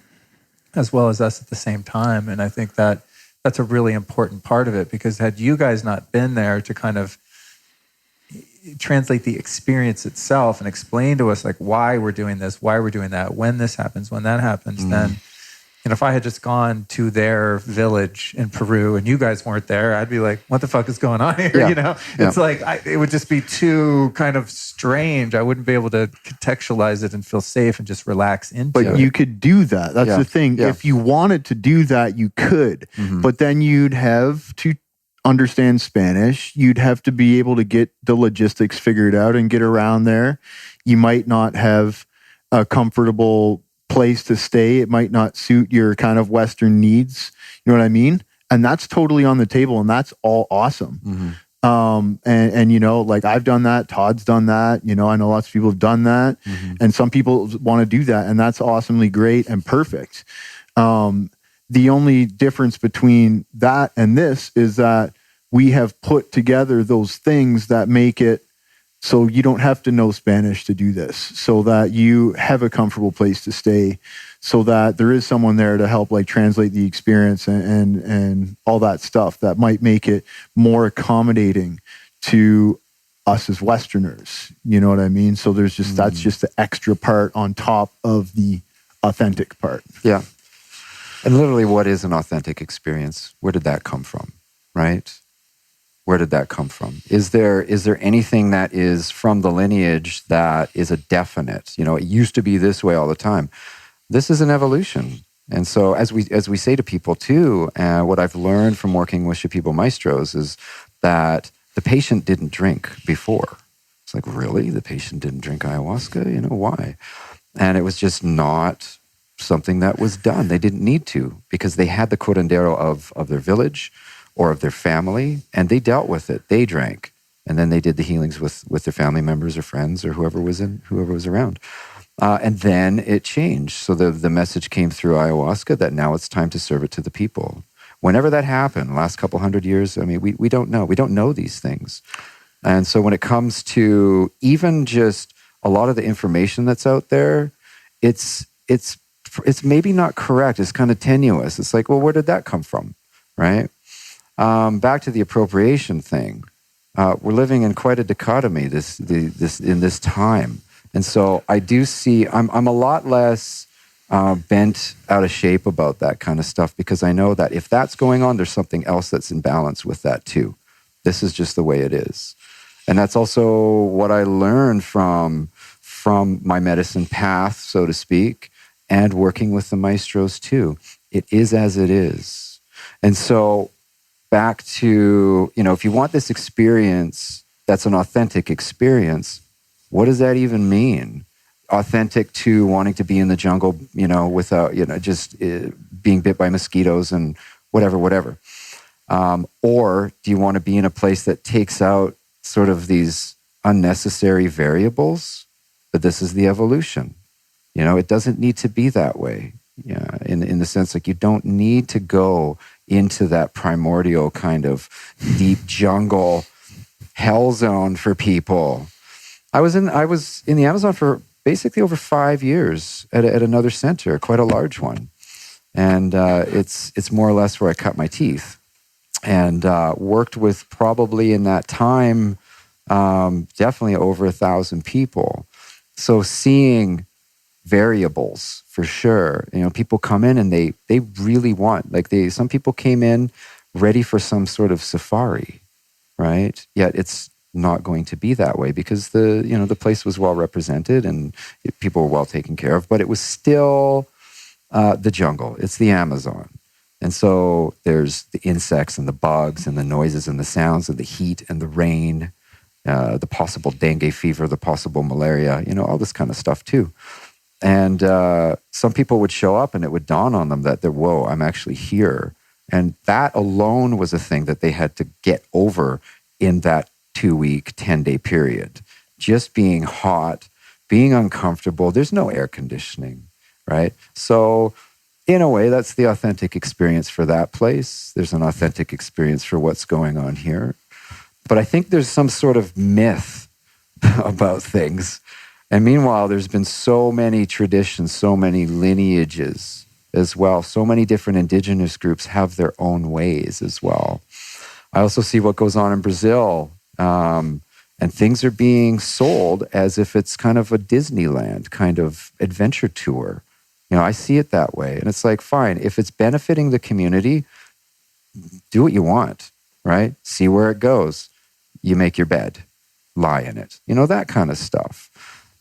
as well as us at the same time. And I think that that's a really important part of it, because had you guys not been there to kind of translate the experience itself and explain to us like why we're doing this, why we're doing that, when this happens, when that happens, then if I had just gone to their village in Peru and you guys weren't there, I'd be like, what the fuck is going on here? It's like, it would just be too kind of strange. I wouldn't be able to contextualize it and feel safe and just relax into it. But you could do that. That's the thing. If you wanted to do that, you could. But then you'd have to understand Spanish. You'd have to be able to get the logistics figured out and get around there. You might not have a comfortable place to stay. It might not suit your kind of Western needs. You know what I mean? And that's totally on the table, and that's all awesome. And like I've done that, Todd's done that, I know lots of people have done that, and some people want to do that, and that's awesomely great and perfect. The only difference between that and this is that we have put together those things that make it so you don't have to know Spanish to do this, so that you have a comfortable place to stay, so that there is someone there to help like translate the experience and all that stuff that might make it more accommodating to us as Westerners. You know what I mean? So there's just, that's just the extra part on top of the authentic part. Yeah. And literally, what is an authentic experience? Where did that come from? Right? Where did that come from? Is there anything that is from the lineage that is a definite, it used to be this way all the time? This is an evolution. And so as we say to people too, what I've learned from working with Shipibo Maestros is that the patient didn't drink before. It's like, really? The patient didn't drink ayahuasca? Why? And it was just not something that was done. They didn't need to, because they had the curandero of their village or of their family, and they dealt with it. They drank, and then they did the healings with their family members or friends or whoever was around. And then it changed. So the message came through ayahuasca that now it's time to serve it to the people. Whenever that happened, last couple hundred years, we don't know. We don't know these things. And so when it comes to even just a lot of the information that's out there, it's maybe not correct. It's kind of tenuous. It's like, well, where did that come from, right? Back to the appropriation thing. We're living in quite a dichotomy in this time. And so I do see, I'm a lot less bent out of shape about that kind of stuff, because I know that if that's going on, there's something else that's in balance with that too. This is just the way it is. And that's also what I learned from my medicine path, so to speak, and working with the maestros too. It is as it is. And so back to, if you want this experience that's an authentic experience, what does that even mean? Authentic to wanting to be in the jungle, without, just being bit by mosquitoes and whatever. Or do you want to be in a place that takes out sort of these unnecessary variables? But this is the evolution. It doesn't need to be that way. Yeah, in the sense, like, you don't need to go into that primordial kind of deep jungle hell zone for people. I was in the Amazon for basically over 5 years at another center, quite a large one, and it's more or less where I cut my teeth, and worked with probably in that time definitely over 1,000 people. So seeing variables for sure. People come in and they really want, some people came in ready for some sort of safari, right? Yet it's not going to be that way, because the place was well represented and people were well taken care of, but it was still the jungle. It's the Amazon. And so there's the insects and the bugs and the noises and the sounds and the heat and the rain, the possible dengue fever, the possible malaria, all this kind of stuff too. And some people would show up and it would dawn on them that whoa, I'm actually here. And that alone was a thing that they had to get over in that 2-week, 10-day period. Just being hot, being uncomfortable. There's no air conditioning, right? So in a way, that's the authentic experience for that place. There's an authentic experience for what's going on here. But I think there's some sort of myth about things. And meanwhile, there's been so many traditions, so many lineages as well. So many different indigenous groups have their own ways as well. I also see what goes on in Brazil, and things are being sold as if it's kind of a Disneyland kind of adventure tour. I see it that way. And it's like, fine, if it's benefiting the community, do what you want, right? See where it goes. You make your bed, lie in it, that kind of stuff.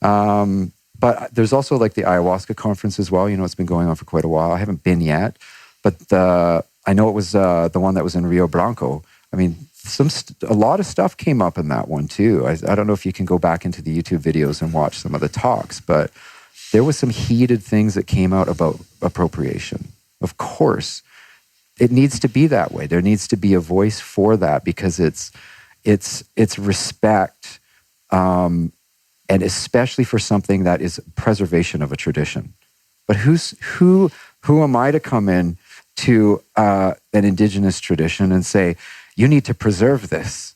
But there's also like the ayahuasca conference as well. It's been going on for quite a while. I haven't been yet, but I know it was the one that was in Rio Branco. I mean, a lot of stuff came up in that one too. I don't know if you can go back into the YouTube videos and watch some of the talks, but there was some heated things that came out about appropriation. Of course, it needs to be that way. There needs to be a voice for that, because it's respect, and especially for something that is preservation of a tradition. But who am I to come in to an indigenous tradition and say, you need to preserve this,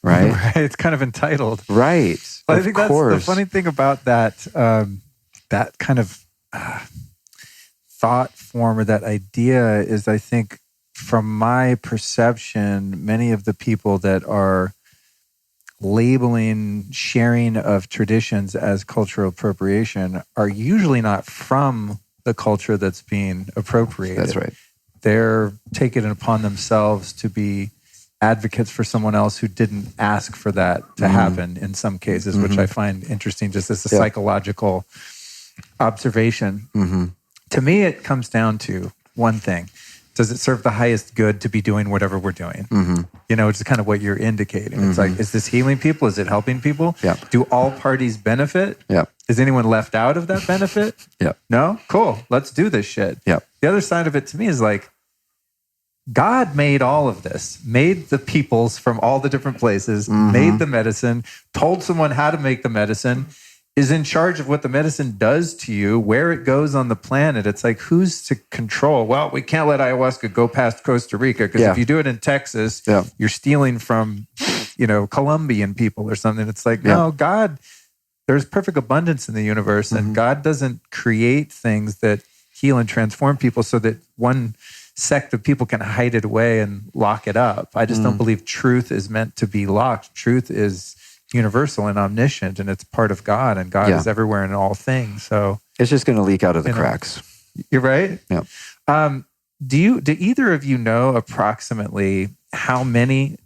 right? Right. It's kind of entitled. Right. But I think that's the funny thing about that, that kind of thought form or that idea is, I think, from my perception, many of the people that are labeling sharing of traditions as cultural appropriation are usually not from the culture that's being appropriated. That's right. They're taking it upon themselves to be advocates for someone else who didn't ask for that to happen in some cases, which I find interesting just as a psychological observation. To me, it comes down to one thing. Does it serve the highest good to be doing whatever we're doing? You know, which is kind of what you're indicating. It's like, is this healing people? Is it helping people? Do all parties benefit? Is anyone left out of that benefit? No? Cool. Let's do this shit. The other side of it to me is like, God made all of this, made the peoples from all the different places, made the medicine, told someone how to make the medicine, is in charge of what the medicine does to you, where it goes on the planet. It's like, who's to control? Well, we can't let ayahuasca go past Costa Rica because if you do it in Texas, you're stealing from, you know, Colombian people or something. It's like, no, God, there's perfect abundance in the universe, and God doesn't create things that heal and transform people so that one sect of people can hide it away and lock it up. I just don't believe truth is meant to be locked. Truth is universal and omniscient, and it's part of God, and God is everywhere in all things. So it's just going to leak out of the cracks. You're right. Yeah. Do either of you know approximately how many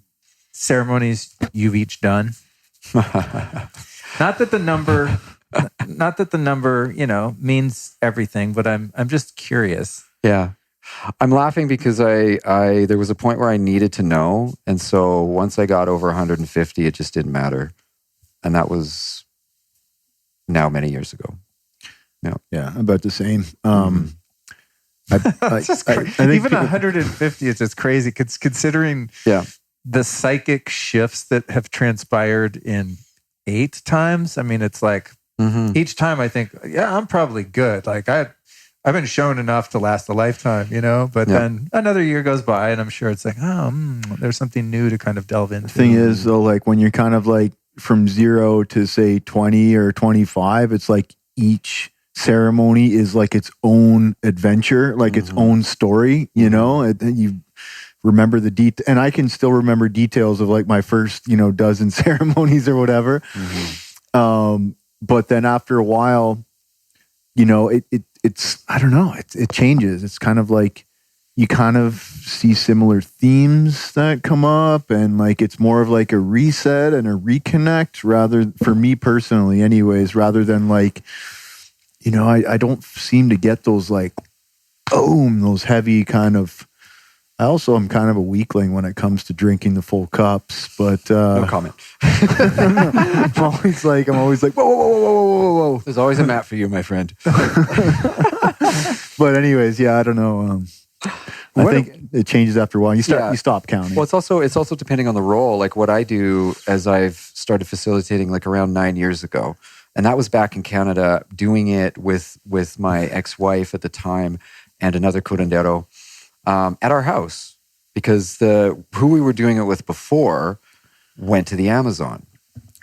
ceremonies you've each done? Not that the number, you know, means everything, but I'm just curious. Yeah. I'm laughing because I there was a point where I needed to know. And so once I got over 150, it just didn't matter. And that was now many years ago. Yeah, about the same. It's just crazy. I think even 150 is just crazy considering the psychic shifts that have transpired in 8 times. I mean, it's like each time I think, I'm probably good. Like I've been shown enough to last a lifetime, you know, but then another year goes by and I'm sure it's like, there's something new to kind of delve into. The thing is though, like when you're kind of like from 0 to say 20 or 25, it's like each ceremony is like its own adventure, like its own story, you know, you remember the detail. And I can still remember details of like my first, you know, dozen ceremonies or whatever. But then after a while, you know, it's, I don't know, it changes. It's kind of like you kind of see similar themes that come up, and like it's more of like a reset and a reconnect rather, for me personally anyways, rather than like, you know, I don't seem to get those like, those heavy kind of, I also am kind of a weakling when it comes to drinking the full cups, but no comment. I'm always like, whoa. There's always a map for you, my friend. But anyways, I don't know. I think it changes after a while. You stop counting. Well, it's also depending on the role. Like what I do, as I've started facilitating like around 9 years ago, and that was back in Canada, doing it with my ex-wife at the time and another curandero. At our house, because who we were doing it with before went to the Amazon,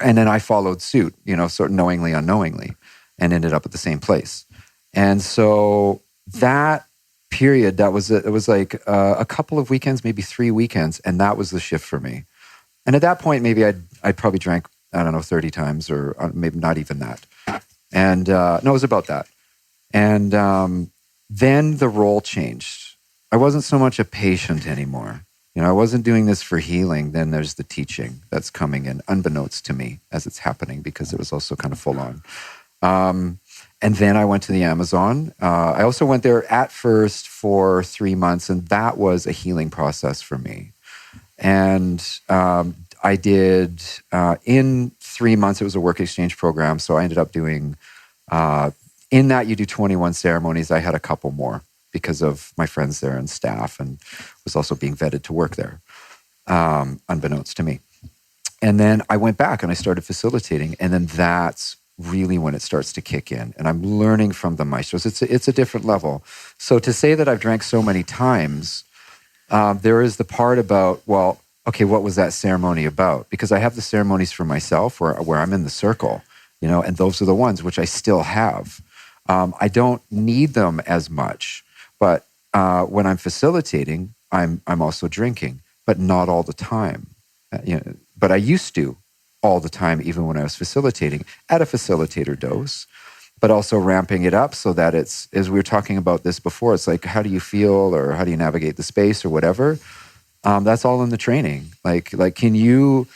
and then I followed suit, you know, sort of knowingly, unknowingly, and ended up at the same place. And so that period, it was like a couple of weekends, maybe 3 weekends, and that was the shift for me. And at that point, maybe I'd probably drank, I don't know, 30 times, or maybe not even that. And no, it was about that. And then the role changed. I wasn't so much a patient anymore. You know, I wasn't doing this for healing. Then there's the teaching that's coming in, unbeknownst to me as it's happening, because it was also kind of full on. And then I went to the Amazon. I also went there at first for 3 months, and that was a healing process for me. And I did, in 3 months, it was a work exchange program. So I ended up doing, in that you do 21 ceremonies. I had a couple more, because of my friends there and staff, and was also being vetted to work there, unbeknownst to me. And then I went back and I started facilitating, and then that's really when it starts to kick in. And I'm learning from the maestros. It's a different level. So to say that I've drank so many times, there is the part about, well, okay, what was that ceremony about? Because I have the ceremonies for myself where I'm in the circle, and those are the ones which I still have. I don't need them as much, but when I'm facilitating, I'm also drinking, but not all the time. But I used to all the time, even when I was facilitating at a facilitator dose, but also ramping it up so that it's, as we were talking about this before, it's like, how do you feel or how do you navigate the space or whatever? That's all in the training. Like, can you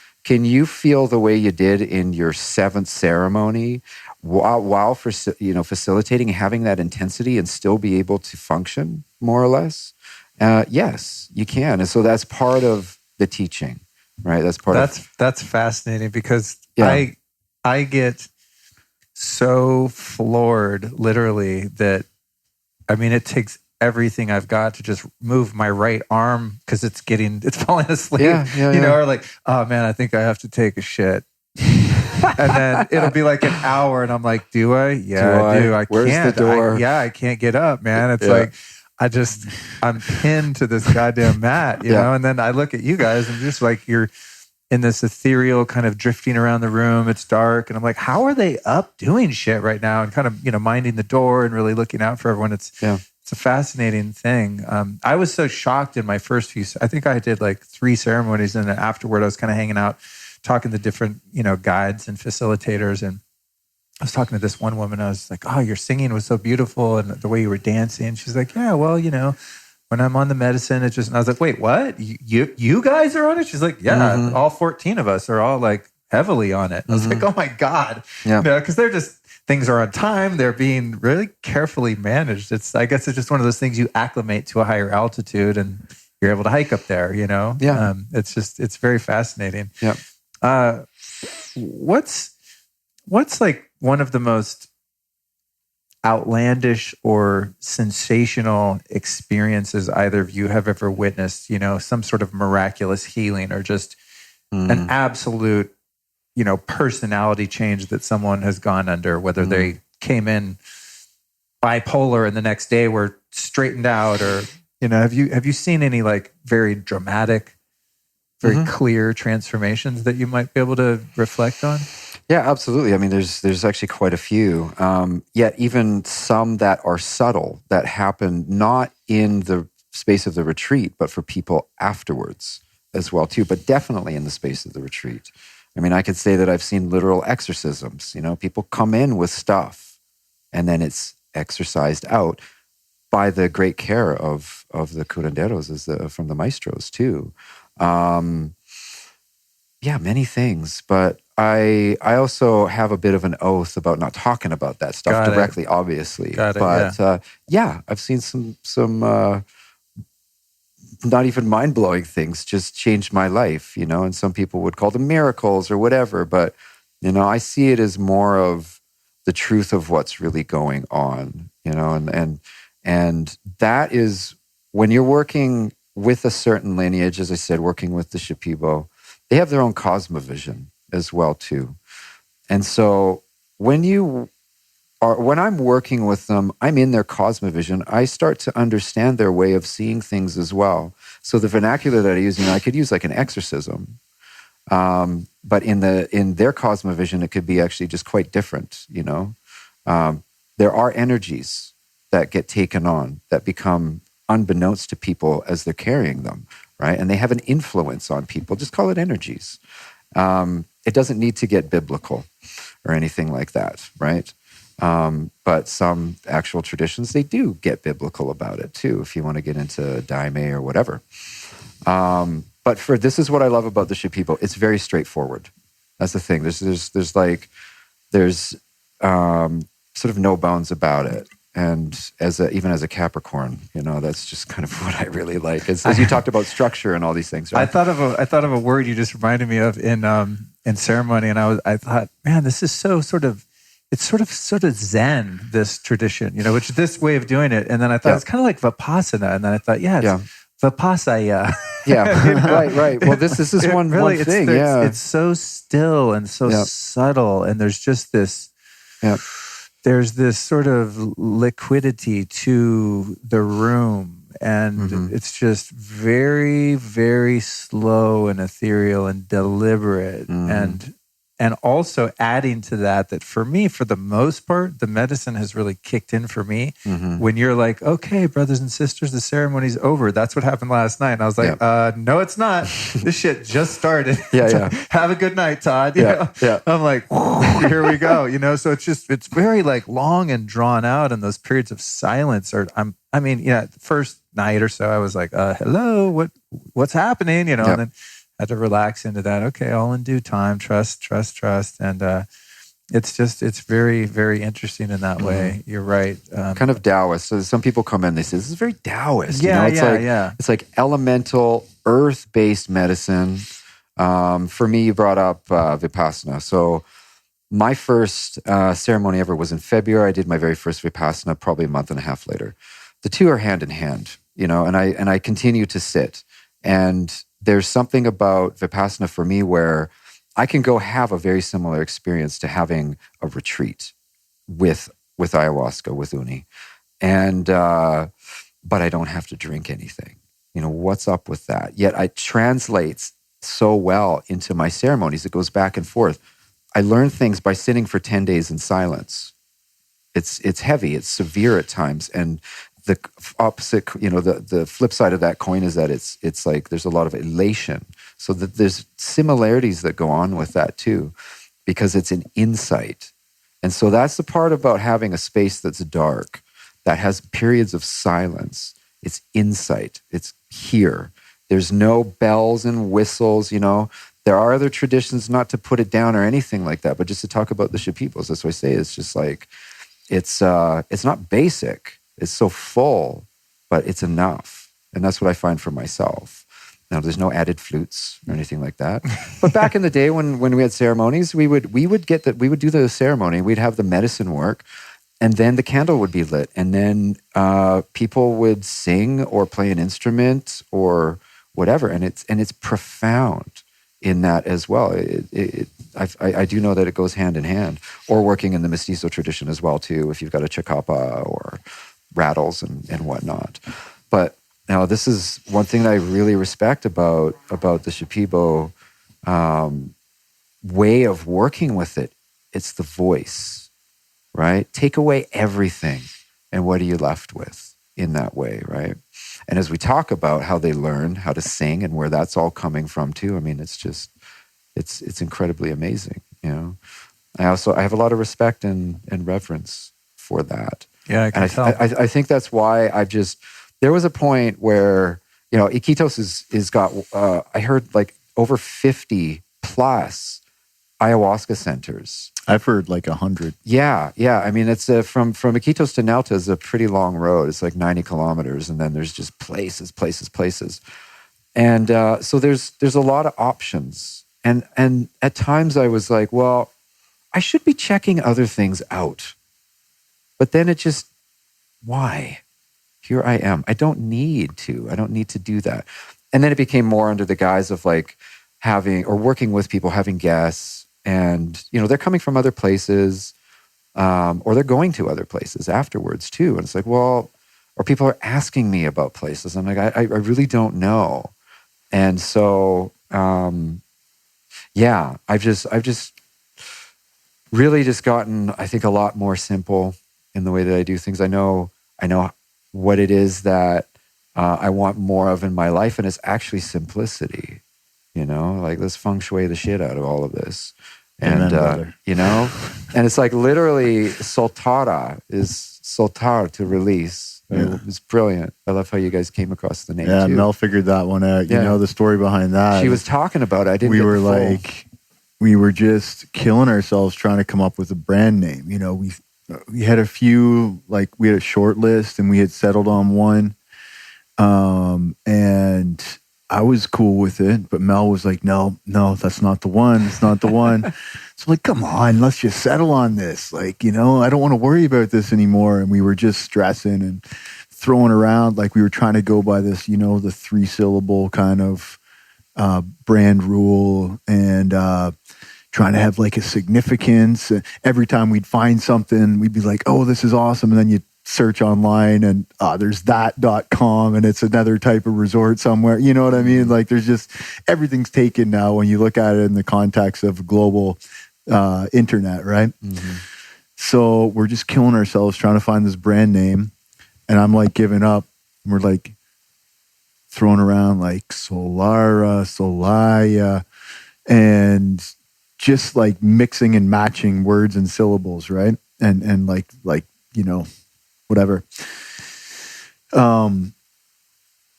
feel the way you did in your 7th ceremony while facilitating, having that intensity and still be able to function more or less? Yes, you can. And so that's part of the teaching, right? That's fascinating because I get so floored literally that, I mean, it takes everything I've got to just move my right arm because it's falling asleep, or like, oh man, I think I have to take a shit. And then it'll be like an hour and I'm like, do I? Yeah, I do. I Where's can't. the door? I can't get up, man. It's like, I'm pinned to this goddamn mat, you know? And then I look at you guys and just like, you're in this ethereal kind of drifting around the room. It's dark. And I'm like, how are they up doing shit right now? And kind of, minding the door and really looking out for everyone. It's a fascinating thing. I was so shocked in my first few, I think I did like 3 ceremonies. And then afterward, I was kind of hanging out, talking to different, guides and facilitators. And I was talking to this one woman. I was like, oh, your singing was so beautiful. And the way you were dancing. She's like, yeah, well, when I'm on the medicine, it just, and I was like, wait, what? You guys are on it? She's like, yeah, all 14 of us are all like heavily on it. I was like, oh my God. Yeah. Because they're just, things are on time. They're being really carefully managed. I guess it's just one of those things you acclimate to a higher altitude and you're able to hike up there, Yeah. It's very fascinating. Yeah. What's like one of the most outlandish or sensational experiences either of you have ever witnessed, some sort of miraculous healing or just an absolute, personality change that someone has gone under, whether they came in bipolar and the next day were straightened out or, have you seen any like very dramatic, very clear transformations that you might be able to reflect on? Yeah, absolutely. I mean, there's actually quite a few. Yet even some that are subtle that happen not in the space of the retreat, but for people afterwards as well too. But definitely in the space of the retreat. I mean, I could say that I've seen literal exorcisms. People come in with stuff, and then it's exorcised out by the great care of the curanderos, from the maestros too. Many things, but I also have a bit of an oath about not talking about that stuff directly, obviously. I've seen some not even mind-blowing things just changed my life, and some people would call them miracles or whatever, but I see it as more of the truth of what's really going on, and that is when you're working with a certain lineage, as I said, working with the Shipibo, they have their own cosmovision as well too. And so when I'm working with them, I'm in their cosmovision. I start to understand their way of seeing things as well. So the vernacular that I use, I could use like an exorcism, but in their cosmovision, it could be actually just quite different. There are energies that get taken on that become unbeknownst to people as they're carrying them, right? And they have an influence on people. Just call it energies. It doesn't need to get biblical or anything like that, right? But some actual traditions, they do get biblical about it too, if you want to get into Daime or whatever. But this is what I love about the Shipibo. It's very straightforward. That's the thing. There's sort of no bones about it. And even as a Capricorn, that's just kind of what I really like. As you talked about structure and all these things, right? I thought of a word you just reminded me of in ceremony, and I thought, man, this is so sort of Zen, this tradition, which is this way of doing it. And then I thought it's kind of like Vipassana, and then I thought, it's Vipassaya. Right. Well, this is one thing. It's so still and so subtle, and there's just this. There's this sort of liquidity to the room And it's just very, very slow and ethereal and deliberate. And also adding to that for me, for the most part, the medicine has really kicked in for me. When you're like, okay, brothers and sisters, the ceremony's over. That's what happened last night. And I was like, no, it's not. This shit just started. Have a good night, Todd. You know? I'm like, here we go. You know, so it's very like long and drawn out. And those periods of silence the first night or so, I was like, hello, what's happening? You know, and then had to relax into that. Okay, all in due time. Trust. And it's very, very interesting in that way. You're right. Kind of Taoist. So some people come in, they say, this is very Taoist. It's like elemental, earth-based medicine. For me, you brought up Vipassana. So my first ceremony ever was in February. I did my very first Vipassana probably a month and a half later. The two are hand in hand, you know, and I continue to sit. And there's something about Vipassana for me where I can go have a very similar experience to having a retreat with ayahuasca, with uni. And, but I don't have to drink anything. You know, what's up with that? Yet it translates so well into my ceremonies. It goes back and forth. I learn things by sitting for 10 days in silence. It's heavy, it's severe at times. And the opposite, you know, the flip side of that coin is that it's like there's a lot of elation. So that there's similarities that go on with that too, because it's an insight. And so that's the part about having a space that's dark, that has periods of silence. It's insight. It's here. There's no bells and whistles, you know. There are other traditions, not to put it down or anything like that, but just to talk about the Shipibos. That's what I say. It's just like, it's not basic. It's so full, but it's enough. And that's what I find for myself. Now, there's no added flutes or anything like that. But back in the day when we had ceremonies, we would do the ceremony. We'd have the medicine work, and then the candle would be lit. And then people would sing or play an instrument or whatever. And it's profound in that as well. I do know that it goes hand in hand. Or working in the mestizo tradition as well too, if you've got a chacapa or rattles and whatnot. But now this is one thing that I really respect about the Shipibo way of working with it. It's the voice, right? Take away everything, and what are you left with in that way, right? And as we talk about how they learn how to sing and where that's all coming from too, I mean, it's incredibly amazing, you know. I have a lot of respect and reverence for that. Yeah, I can tell. I think that's why there was a point where, you know, Iquitos is got, I heard like over 50 plus ayahuasca centers. I've heard like 100. Yeah. I mean, it's from Iquitos to Nelta is a pretty long road. It's like 90 kilometers, and then there's just places. And so there's a lot of options. And at times I was like, well, I should be checking other things out. But then it just, why? Here I am. I don't need to do that. And then it became more under the guise of like having or working with people, having guests, and, you know, they're coming from other places, or they're going to other places afterwards too. And it's like, well, or people are asking me about places. I'm like, I really don't know. And so, yeah, I've just really just gotten, I think, a lot more simple in the way that I do things. I know what it is that I want more of in my life, and it's actually simplicity. You know, like let's feng shui the shit out of all of this, and you know, and it's like literally Soltara is soltar, to release. Yeah. It's brilliant. I love how you guys came across the name. Yeah, too. Mel figured that one out. You know the story behind that. She was talking about it. I didn't. We were just killing ourselves trying to come up with a brand name. You know, we had a few, like we had a short list and we had settled on one. And I was cool with it, but Mel was like, no, that's not the one. It's not the one. So I'm like, come on, let's just settle on this. Like, you know, I don't want to worry about this anymore. And we were just stressing and throwing around, like we were trying to go by this, you know, the 3-syllable kind of brand rule, and trying to have like a significance. Every time we'd find something, we'd be like, oh, this is awesome. And then you'd search online and there's that.com and it's another type of resort somewhere. You know what I mean? Like there's just, everything's taken now when you look at it in the context of global internet, right? Mm-hmm. So we're just killing ourselves trying to find this brand name. And I'm like giving up. We're like throwing around like Solara, Solaya, and just like mixing and matching words and syllables, right? And like, you know, whatever. And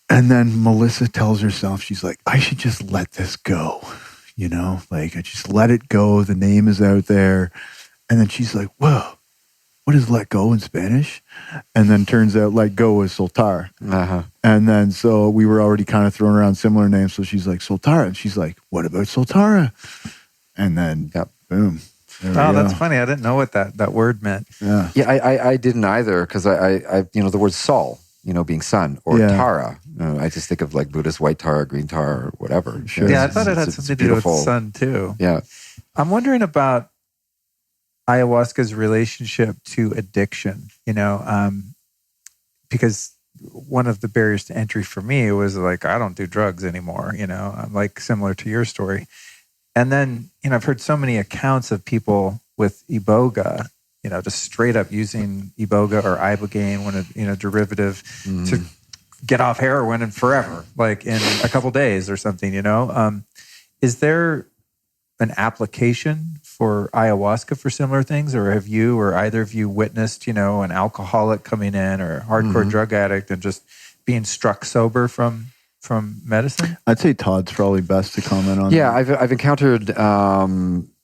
then Melissa tells herself, she's like, I should just let this go. You know, like I just let it go. The name is out there. And then she's like, whoa, what is let go in Spanish? And then turns out let go is soltar. Uh-huh. And then so we were already kind of throwing around similar names. So she's like, Soltara. And she's like, what about Soltara? And then, boom. Oh, that's funny. I didn't know what that word meant. Yeah, I didn't either because I you know, the word sol, you know, being sun, or Tara. I just think of like Buddhist white Tara, green Tara, or whatever. Sure. Yeah, I thought it had something to do with sun too. Yeah. I'm wondering about ayahuasca's relationship to addiction, you know, because one of the barriers to entry for me was like, I don't do drugs anymore, you know, I'm like similar to your story. And then, you know, I've heard so many accounts of people with iboga, you know, just straight up using iboga or ibogaine, when a, you know, derivative to get off heroin and forever, like in a couple days or something, you know. Is there an application for ayahuasca for similar things, or have you or either of you witnessed, you know, an alcoholic coming in or a hardcore drug addict and just being struck sober from medicine? I'd say Todd's probably best to comment on. Yeah, I've encountered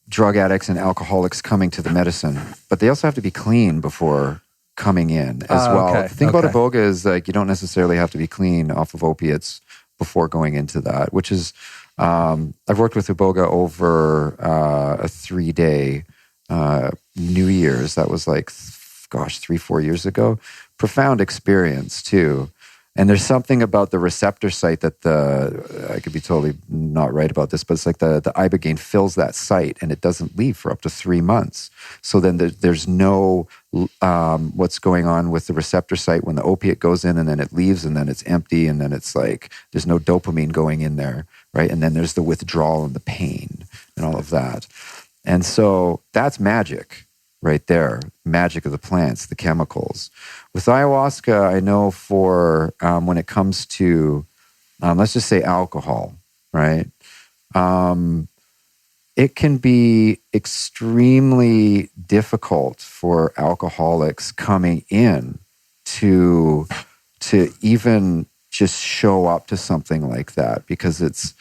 drug addicts and alcoholics coming to the medicine, but they also have to be clean before coming in as well. Okay. The thing about iboga is like you don't necessarily have to be clean off of opiates before going into that, which is I've worked with iboga over a 3-day New Year's. That was like, 3-4 years ago. Profound experience too. And there's something about the receptor site that I could be totally not right about this, but it's like the ibogaine fills that site and it doesn't leave for up to 3 months. So then there's no what's going on with the receptor site when the opiate goes in and then it leaves and then it's empty and then it's like there's no dopamine going in there, right? And then there's the withdrawal and the pain and all of that. And so that's magic right there, magic of the plants, the chemicals. With ayahuasca, I know for when it comes to, let's just say alcohol, right? It can be extremely difficult for alcoholics coming in to even just show up to something like that, because it's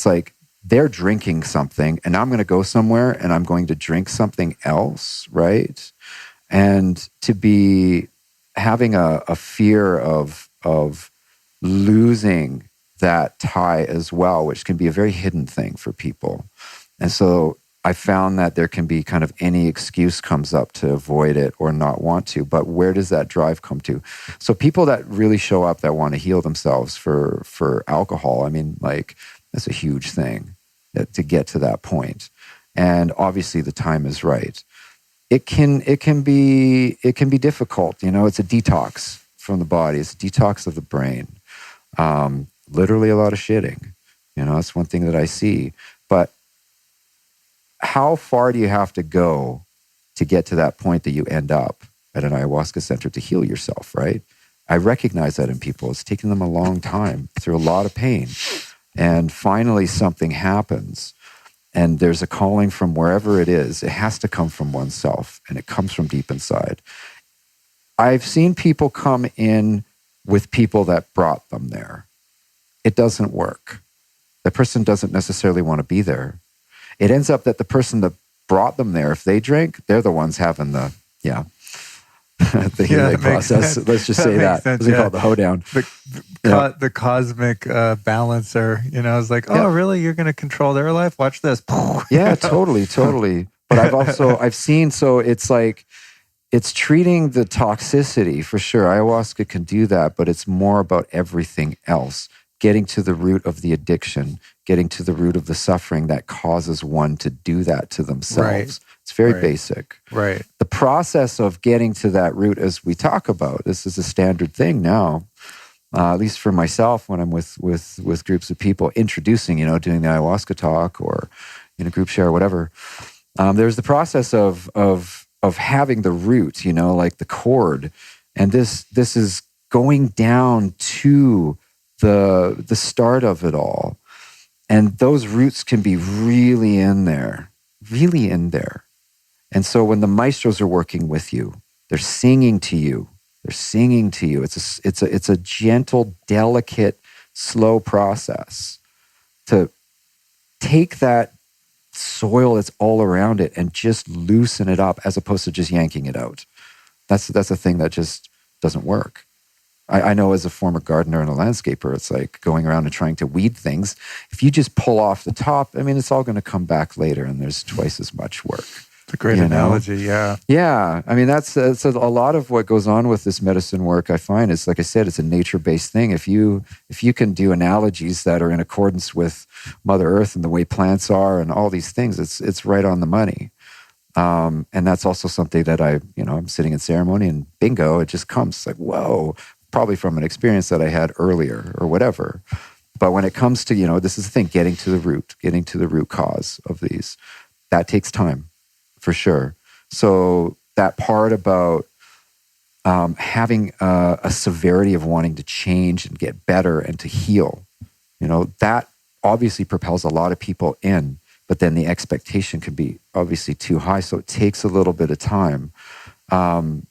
like they're drinking something and I'm going to go somewhere and I'm going to drink something else, right? And to be having a fear of losing that tie as well, which can be a very hidden thing for people. And so I found that there can be kind of any excuse comes up to avoid it or not want to, but where does that drive come to? So people that really show up that want to heal themselves for alcohol, I mean, like, that's a huge thing to get to that point. And obviously the time is right. It can be difficult, you know, it's a detox from the body, it's a detox of the brain. Literally a lot of shitting, you know, that's one thing that I see. But how far do you have to go to get to that point that you end up at an ayahuasca center to heal yourself, right? I recognize that in people. It's taken them a long time through a lot of pain. And finally something happens and there's a calling from wherever it is. It has to come from oneself and it comes from deep inside. I've seen people come in with people that brought them there. It doesn't work. The person doesn't necessarily want to be there. It ends up that the person that brought them there, if they drink, they're the ones having the healing process. Sense. Let's just say that. They call it the hoedown. The cosmic balancer, you know, it's like, oh, really? You're going to control their life? Watch this. Yeah, totally. But I've seen, so it's like, it's treating the toxicity for sure. Ayahuasca can do that, but it's more about everything else. Getting to the root of the addiction, getting to the root of the suffering that causes one to do that to themselves. Right. It's very Right. basic. Right. The process of getting to that root, as we talk about, this is a standard thing now, at least for myself when I'm with groups of people, introducing, doing the ayahuasca talk or in a group share or whatever. There's the process of having the root, like the cord, and this is going down to the start of it all. And those roots can be really in there. And so when the maestros are working with you, they're singing to you. It's a gentle, delicate, slow process to take that soil that's all around it and just loosen it up, as opposed to just yanking it out. That's a thing that just doesn't work. I know as a former gardener and a landscaper, it's like going around and trying to weed things. If you just pull off the top, it's all going to come back later, and there's twice as much work. It's a great analogy, yeah. Yeah, that's a lot of what goes on with this medicine work. I find is, like I said, it's a nature-based thing. If you can do analogies that are in accordance with Mother Earth and the way plants are and all these things, it's right on the money. And that's also something that I'm sitting in ceremony and bingo, it just comes. It's like, whoa, probably from an experience that I had earlier or whatever. But when it comes to, this is the thing, getting to the root cause of these, that takes time for sure. So that part about having a severity of wanting to change and get better and to heal, that obviously propels a lot of people in. But then the expectation can be obviously too high. So it takes a little bit of time. And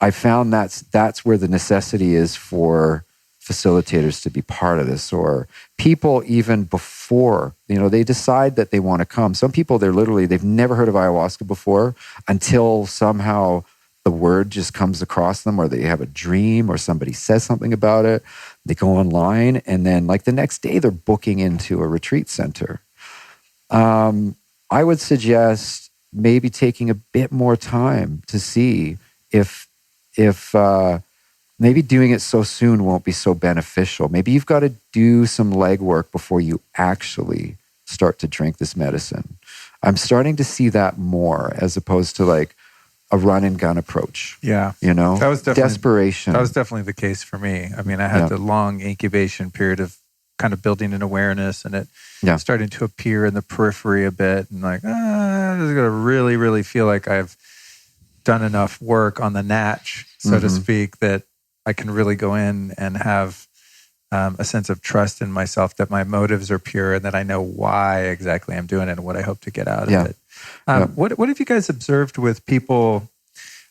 I found that's where the necessity is for facilitators to be part of this, or people even before, they decide that they want to come. Some people, they've never heard of ayahuasca before until somehow the word just comes across them, or they have a dream or somebody says something about it. They go online, and then like the next day they're booking into a retreat center. I would suggest maybe taking a bit more time to see if maybe doing it so soon won't be so beneficial. Maybe you've got to do some legwork before you actually start to drink this medicine. I'm starting to see that more as opposed to like a run and gun approach. Yeah. That was definitely desperation. That was definitely the case for me. I had the long incubation period of kind of building an awareness, and it starting to appear in the periphery a bit, and like, I'm just going to really, really feel like I've done enough work on the natch, so to speak, that I can really go in and have a sense of trust in myself, that my motives are pure and that I know why exactly I'm doing it and what I hope to get out of it. What have you guys observed with people?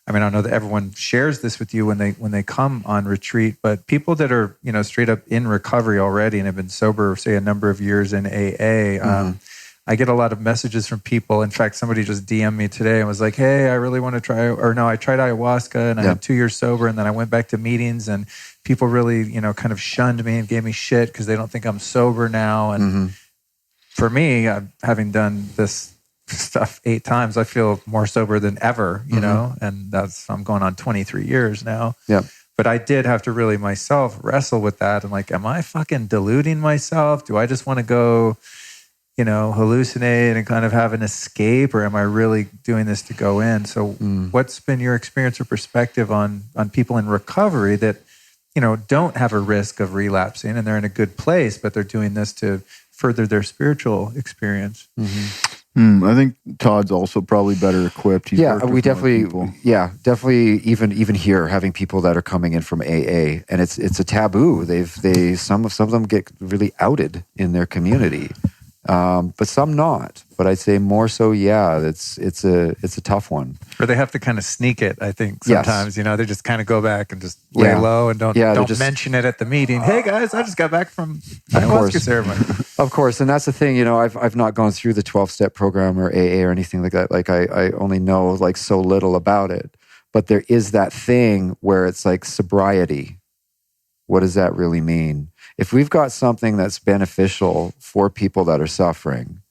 I know that everyone shares this with you when they come on retreat, but people that are, straight up in recovery already and have been sober, say, a number of years in AA, I get a lot of messages from people. In fact, somebody just DM'd me today and was like, hey, I really want to try, I tried ayahuasca and I had 2 years sober, and then I went back to meetings and people really, kind of shunned me and gave me shit because they don't think I'm sober now. And for me, having done this stuff 8 times, I feel more sober than ever, and I'm going on 23 years now. Yeah. But I did have to really myself wrestle with that. And like, am I fucking deluding myself? Do I just want to go, hallucinate and kind of have an escape, or am I really doing this to go in? So what's been your experience or perspective on people in recovery that, don't have a risk of relapsing and they're in a good place, but they're doing this to further their spiritual experience? I think Todd's also probly better equipped. We definitely, even here, having people that are coming in from AA, and it's a taboo. Some of them get really outed in their community, but some not. But I'd say more so, it's a tough one. Or they have to kind of sneak it, I think, sometimes. Yes. They just kind of go back and just lay low and don't mention it at the meeting. Hey guys, I just got back from ayahuasca ceremony. Of course, and that's the thing. I've not gone through the 12-step program or AA or anything like that. Like I only know like so little about it. But there is that thing where it's like sobriety. What does that really mean? If we've got something that's beneficial for people that are suffering,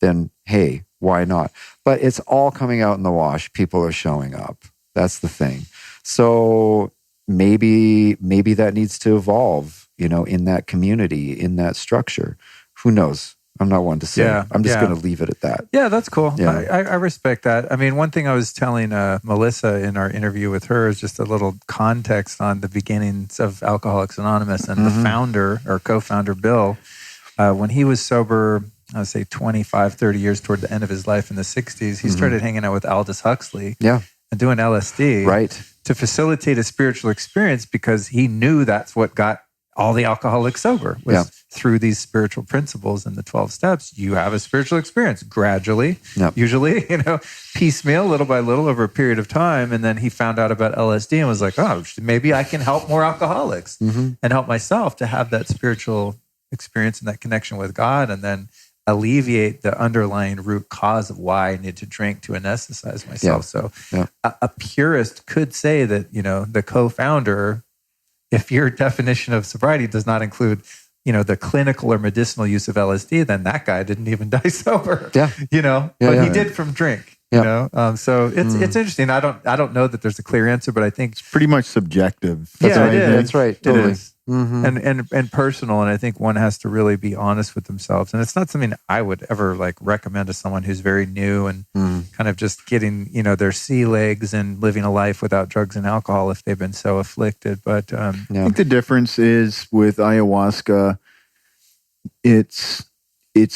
then hey, why not? But it's all coming out in the wash. People are showing up. That's the thing. So maybe that needs to evolve, in that community, in that structure. Who knows? I'm not one to say. Yeah, I'm just yeah. going to leave it at that. Yeah, that's cool. Yeah. I respect that. I mean, one thing I was telling Melissa in our interview with her is just a little context on the beginnings of Alcoholics Anonymous and the founder or co-founder, Bill, when he was sober, I would say 25, 30 years toward the end of his life in the 60s, he started hanging out with Aldous Huxley and doing LSD to facilitate a spiritual experience because he knew that's what got all the alcoholics sober was through these spiritual principles and the 12 steps. You have a spiritual experience gradually, usually, piecemeal, little by little over a period of time. And then he found out about LSD and was like, oh, maybe I can help more alcoholics and help myself to have that spiritual experience and that connection with God, and then alleviate the underlying root cause of why I need to drink to anesthetize myself. So a purist could say that, the co-founder, if your definition of sobriety does not include, the clinical or medicinal use of LSD, then that guy didn't even die sober. But he did from drink. So it's interesting. I don't know that there's a clear answer, but I think it's pretty much subjective. That's right. Totally. It is. And personal. And I think one has to really be honest with themselves. And it's not something I would ever recommend to someone who's very new and kind of just getting, their sea legs and living a life without drugs and alcohol if they've been so afflicted. But I think the difference is with ayahuasca, it's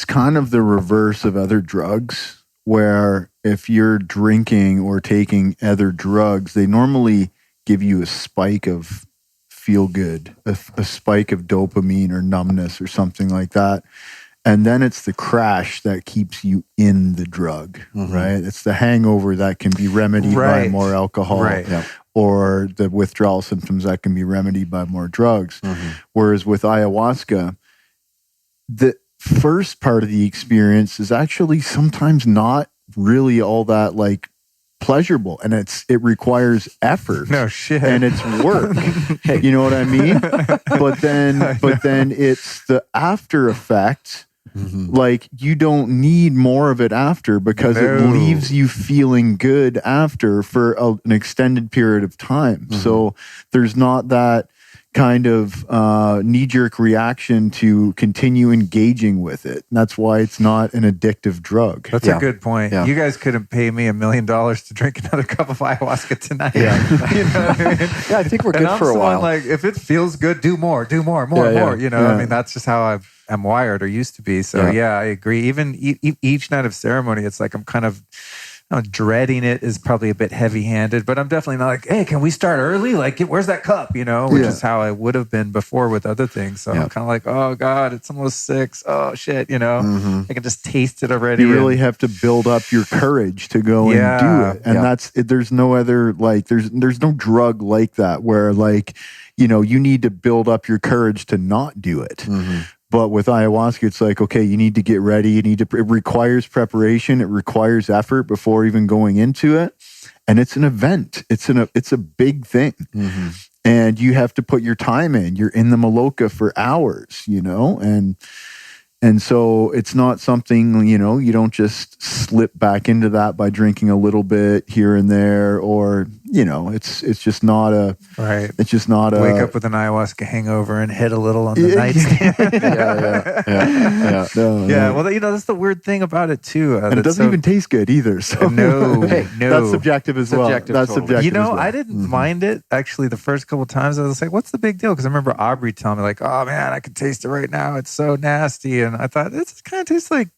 kind of the reverse of other drugs, where if you're drinking or taking other drugs, they normally give you a spike of feel good, a spike of dopamine or numbness or something like that. And then it's the crash that keeps you in the drug, right? It's the hangover that can be remedied by more alcohol, or the withdrawal symptoms that can be remedied by more drugs. Whereas with ayahuasca, the first part of the experience is actually sometimes not really all that pleasurable, and it requires effort. No shit. And it's work. You know what I mean? But then it's the after effect. You don't need more of it after, because it leaves you feeling good after for an extended period of time. So there's not that kind of knee-jerk reaction to continue engaging with it. And that's why it's not an addictive drug. That's a good point. You guys couldn't pay me $1 million to drink another cup of ayahuasca tonight. You know what I mean? I think we're good for a while. If it feels good, do more. I mean, that's just how I'm wired or used to be. So I agree. Even each night of ceremony, it's like I'm kind of dreading it is probably a bit heavy-handed, but I'm definitely not hey, can we start early? Where's that cup? Which is how I would have been before with other things. So I'm kind of oh God, it's almost 6. Oh shit, I can just taste it already. You really have to build up your courage to go and do it. And that's, there's no other, there's no drug like that where you need to build up your courage to not do it. But with ayahuasca, it's okay, you need to get ready. It requires preparation. It requires effort before even going into it. And it's an event. It's a big thing. And you have to put your time in. You're in the maloka for hours, and so it's not something, you don't just slip back into that by drinking a little bit here and there, or, it's just not it's just not wake up with an ayahuasca hangover and hit a little on the nightstand. Well, that's the weird thing about it too. And it doesn't even taste good either. So no. That's subjective as well. That's subjective. I didn't mind it actually the first couple of times. I was like, what's the big deal? Because I remember Aubrey telling me oh man, I can taste it right now. It's so nasty. And I thought, this kind of tastes like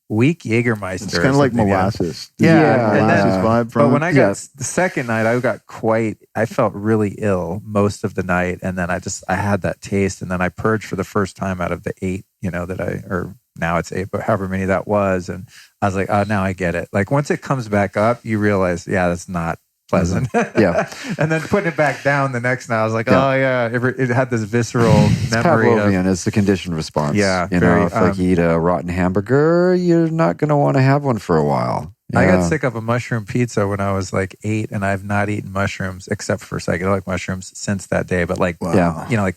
weak Jägermeister. It's kind of like molasses. Molasses vibe from But when I got the second night, I felt really ill most of the night. And then I had that taste. And then I purged for the first time out of the 8, now it's 8, but however many that was. And I was like, oh, now I get it. Once it comes back up, you realize, that's not pleasant. And then putting it back down the next night, I was like, oh yeah, it had this visceral memory. Pavlovian is the conditioned response. Yeah. If you eat a rotten hamburger, you're not going to want to have one for a while. I got sick of a mushroom pizza when I was 8, and I've not eaten mushrooms except for psychedelic mushrooms since that day. But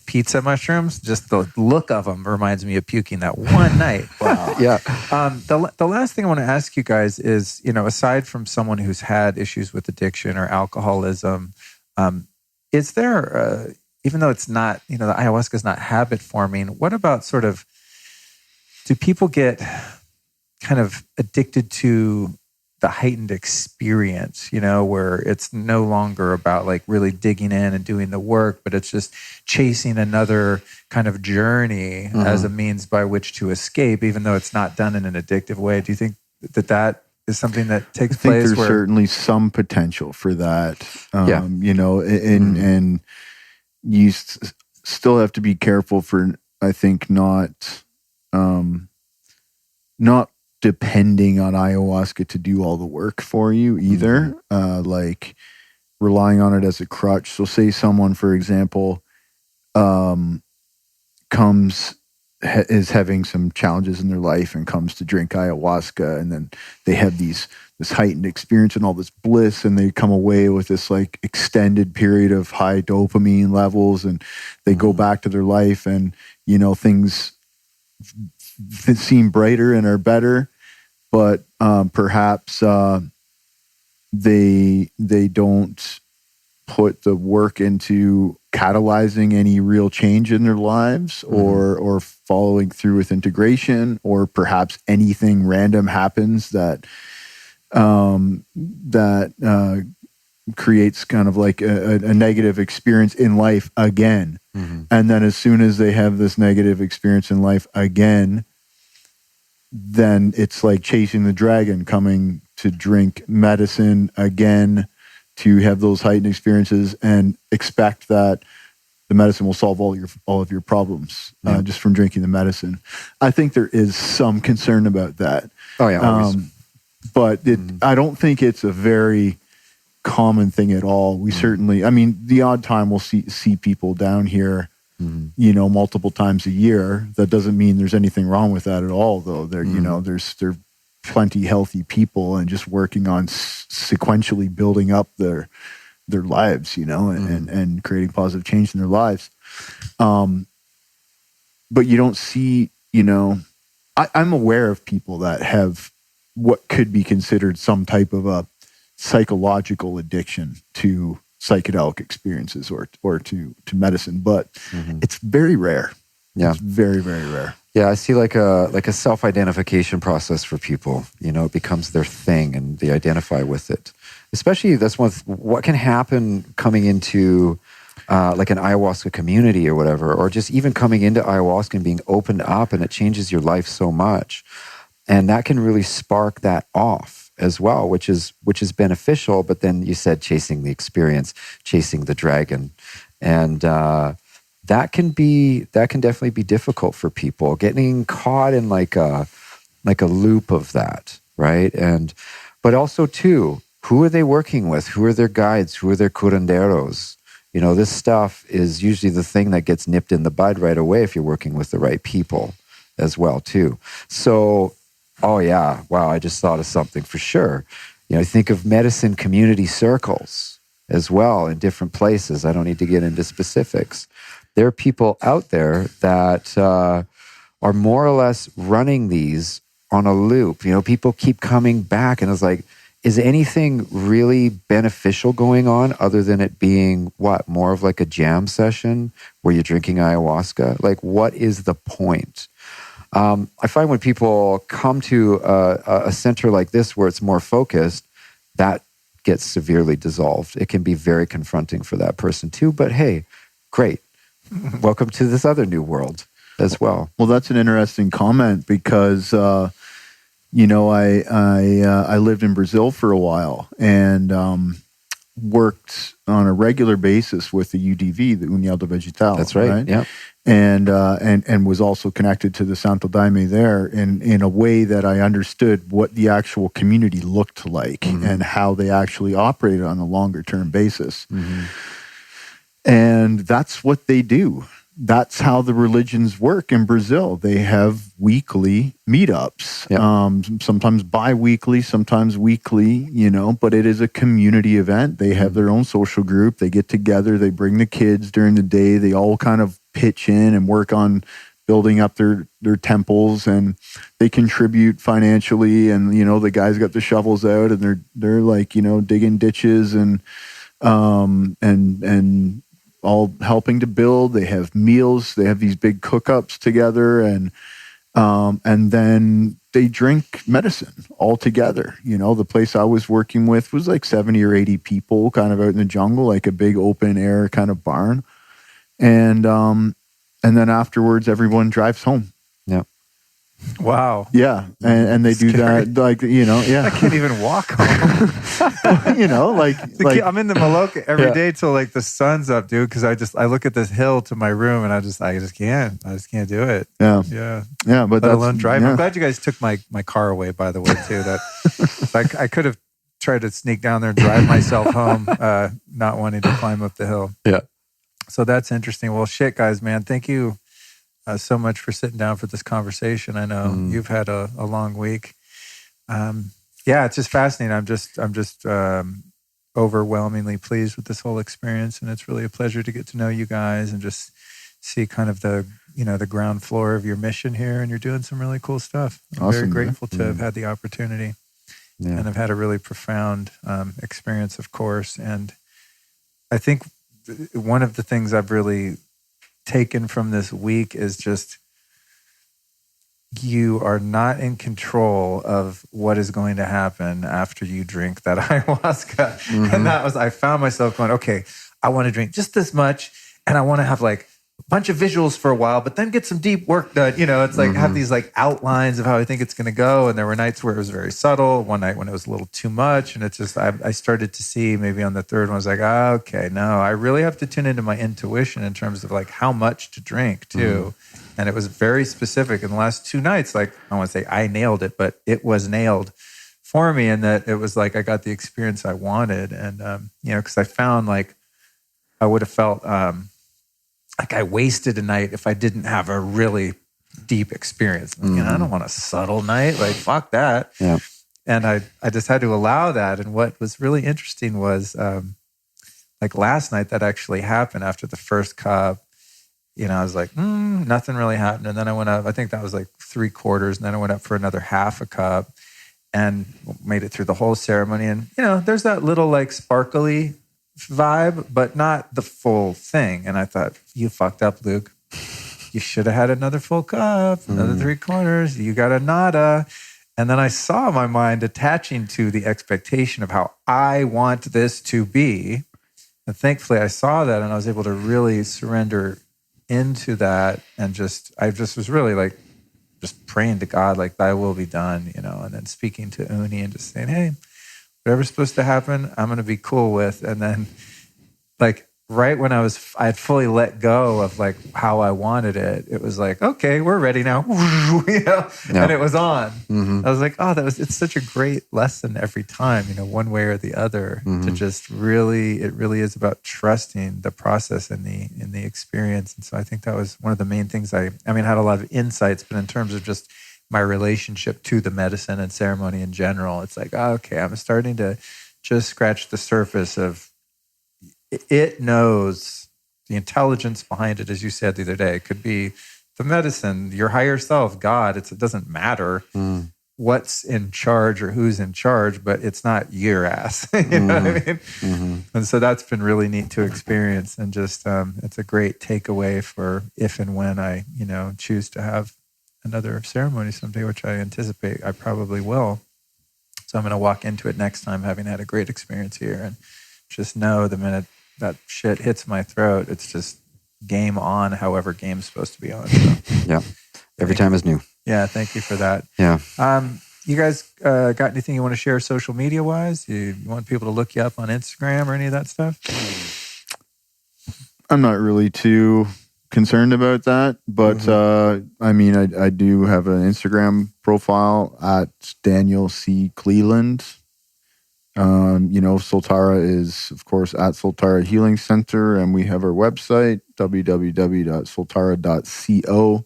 pizza mushrooms, just the look of them reminds me of puking that one night. Wow. The last thing I want to ask you guys is, aside from someone who's had issues with addiction or alcoholism, is there, even though it's not, the ayahuasca is not habit forming, what about sort of do people get kind of addicted to the heightened experience, where it's no longer about like really digging in and doing the work, but it's just chasing another kind of journey as a means by which to escape, even though it's not done in an addictive way? Do you think that is something that takes place? There's certainly some potential for that, and you still have to be careful for, I think, not depending on ayahuasca to do all the work for you either, like relying on it as a crutch. So say someone, for example, is having some challenges in their life and comes to drink ayahuasca, and then they have this heightened experience and all this bliss, and they come away with this like extended period of high dopamine levels, and they go back to their life, and things seem brighter and are better, but perhaps they don't put the work into catalyzing any real change in their lives, or following through with integration, or perhaps anything random happens that creates kind of like a negative experience in life again. And then as soon as they have this negative experience in life again, then it's like chasing the dragon, coming to drink medicine again to have those heightened experiences and expect that the medicine will solve all of your problems just from drinking the medicine. I think there is some concern about that. Oh yeah, always. But I don't think it's a very common thing at all. We certainly, the odd time we'll see people down here, multiple times a year. That doesn't mean there's anything wrong with that at all, though. They're plenty healthy people and just working on sequentially building up their lives, and creating positive change in their lives. But you don't see, I'm aware of people that have what could be considered some type of a psychological addiction to psychedelic experiences or to medicine, but it's very rare. Yeah. It's very, very rare. Yeah, I see like a self-identification process for people. It becomes their thing and they identify with it. Especially that's what can happen coming into like an ayahuasca community or whatever, or just even coming into ayahuasca and being opened up, and it changes your life so much. And that can really spark that off as well, which is beneficial. But then you said chasing the experience, chasing the dragon, and that can definitely be difficult for people, getting caught in like a loop of that, right? But also too, who are they working with? Who are their guides? Who are their curanderos? This stuff is usually the thing that gets nipped in the bud right away if you're working with the right people as well too. So, oh yeah, wow, I just thought of something for sure. Think of medicine community circles as well in different places. I don't need to get into specifics. There are people out there that are more or less running these on a loop. People keep coming back, and it's like, is anything really beneficial going on other than it being more of like a jam session where you're drinking ayahuasca? Like, what is the point? I find when people come to a center like this where it's more focused, that gets severely dissolved. It can be very confronting for that person too, but hey, great. Welcome to this other new world as well. Well, that's an interesting comment because, I lived in Brazil for a while and worked on a regular basis with the UDV, the União do Vegetal. That's right? Yeah. And was also connected to the Santo Daime there in a way that I understood what the actual community looked like and how they actually operated on a longer term basis. And that's what they do. That's how the religions work in Brazil. They have weekly meetups, sometimes bi-weekly, sometimes weekly, but it is a community event. They have their own social group. They get together. They bring the kids during the day. They all kind of pitch in and work on building up their temples, and they contribute financially. And, the guys got the shovels out and they're like, digging ditches and all helping to build. They have meals. They have these big cook-ups together, and And then they drink medicine all together. The place I was working with was like 70 or 80 people kind of out in the jungle, like a big open air kind of barn. And then afterwards, everyone drives home. Yeah. Wow. Yeah. And they do that, like, yeah. I can't even walk home. like I'm in the Maloka every day till like the sun's up, dude. Because I look at this hill to my room and I just can't do it. Yeah. Yeah. But let alone drive. Yeah. I'm glad you guys took my car away, by the way, too. That I could have tried to sneak down there and drive myself home, not wanting to climb up the hill. Yeah. So that's interesting. Well, shit, guys, man. Thank you so much for sitting down for this conversation. I know you've had a long week. Yeah, it's just fascinating. I'm just overwhelmingly pleased with this whole experience, and it's really a pleasure to get to know you guys and just see kind of the ground floor of your mission here. And you're doing some really cool stuff. I'm awesome, very grateful to have had the opportunity, and I've had a really profound experience, of course. And I think one of the things I've really taken from this week is just you are not in control of what is going to happen after you drink that ayahuasca. And I found myself going, okay, I want to drink just this much and I want to have like a bunch of visuals for a while, but then get some deep work done. It's like have these like outlines of how I think it's going to go. And there were nights where it was very subtle. One night when it was a little too much. And it's just, I started to see maybe on the third one, I was like, okay, no, I really have to tune into my intuition in terms of like how much to drink too. And it was very specific in the last 2 nights. Like, I don't want to say I nailed it, but it was nailed for me in that it was like I got the experience I wanted. And, because I found like I would have felt like I wasted a night if I didn't have a really deep experience. I don't want a subtle night. Like, fuck that. Yeah. And I just had to allow that. And what was really interesting was like last night that actually happened after the first cup. I was like, nothing really happened. And then I went up, I think that was like 3/4. And then I went up for another half a cup and made it through the whole ceremony. And, there's that little like sparkly vibe, but not the full thing. And I thought, you fucked up, Luke. You should have had another full cup, another 3/4. You got a nada. And then I saw my mind attaching to the expectation of how I want this to be. And thankfully I saw that and I was able to really surrender into that, and I was really like just praying to God, like thy will be done, and then speaking to Uni and just saying, hey, whatever's supposed to happen, I'm going to be cool with. And then like right when I had fully let go of like how I wanted it, it was like, okay, we're ready now. And it was on. I was like, it's such a great lesson every time, one way or the other, to just really, it really is about trusting the process and the experience. And so I think that was one of the main things I had a lot of insights, but in terms of just my relationship to the medicine and ceremony in general, it's like, okay, I'm starting to just scratch the surface of it knows the intelligence behind it, as you said the other day. It could be the medicine, your higher self, God. It doesn't matter what's in charge or who's in charge, but it's not your ass. You know what I mean? And so that's been really neat to experience, and just it's a great takeaway for if and when I choose to have another ceremony someday, which I anticipate I probably will. So I'm going to walk into it next time having had a great experience here, and just know the minute that shit hits my throat, it's just game on, however game's supposed to be on. So, yeah. Every time is new. Yeah. Thank you for that. Yeah. You guys got anything you want to share social media wise? You want people to look you up on Instagram or any of that stuff? I'm not really too concerned about that, but I do have an Instagram profile at Daniel C. Cleland. Soltara is, of course, at Soltara Healing Center, and we have our website, www.soltara.co.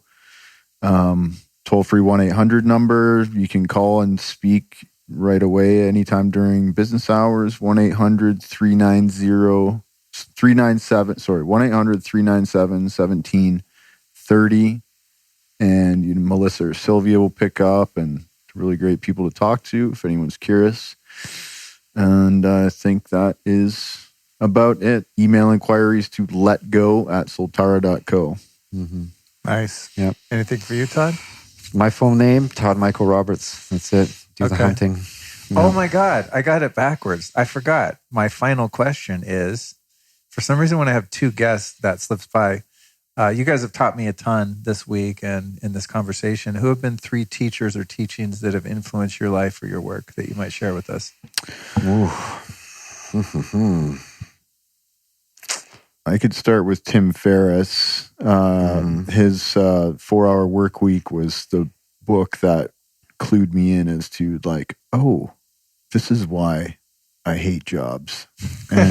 Toll-free 1-800 number. You can call and speak right away anytime during business hours, 1-800-397-1730. And Melissa or Sylvia will pick up, and really great people to talk to if anyone's curious. And I think that is about it. Email inquiries to letgo@soltara.co. Nice. Yep. Anything for you, Todd? My full name, Todd Michael Roberts. That's it. Do the hunting. Oh my God, I got it backwards. I forgot. My final question is, for some reason when I have two guests, that slips by. You guys have taught me a ton this week and in this conversation. Who have been 3 teachers or teachings that have influenced your life or your work that you might share with us? I could start with Tim Ferriss. His 4-Hour Work Week was the book that clued me in as to like, oh, this is why I hate jobs. And,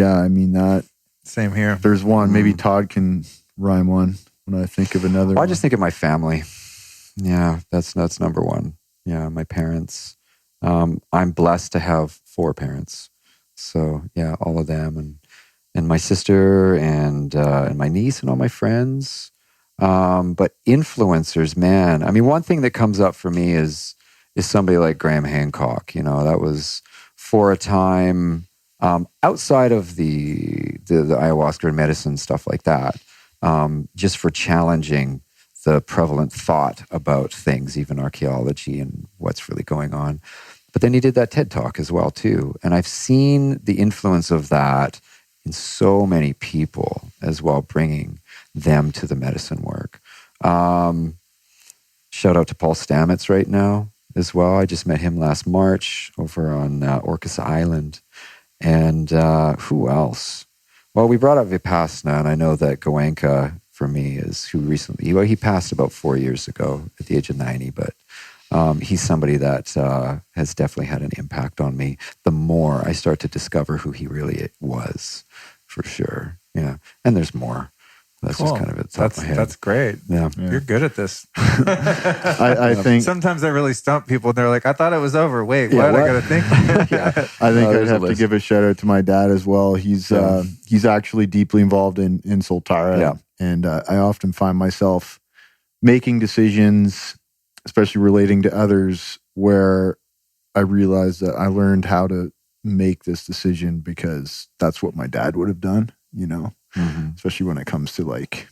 I mean that. Same here. There's one. Maybe Todd can rhyme one when I think of another. Well, I just think of my family. Yeah, that's number one. Yeah, my parents. I'm blessed to have 4 parents. So yeah, all of them and my sister and my niece and all my friends. But influencers, man. I mean, one thing that comes up for me is somebody like Graham Hancock. You know, that was for a time outside of the ayahuasca and medicine stuff like that. Just for challenging the prevalent thought about things, even archaeology and what's really going on. But then he did that TED Talk as well too. And I've seen the influence of that in so many people as well, bringing them to the medicine work. Shout out to Paul Stamets right now as well. I just met him last March over on Orcas Island. And who else? Well, we brought up Vipassana, and I know that Goenka for me is who recently, he passed about 4 years ago at the age of 90, but he's somebody that has definitely had an impact on me the more I start to discover who he really was, for sure. Yeah. And there's more. That's cool. Just kind of it. That's great. Yeah. You're good at this. I think sometimes I really stump people and they're like, I thought it was over. Wait, what? I got to think. I think I'd have to give a shout out to my dad as well. He's actually deeply involved in Soltara. Yeah. And I often find myself making decisions, especially relating to others, where I realize that I learned how to make this decision because that's what my dad would have done, you know, especially when it comes to like,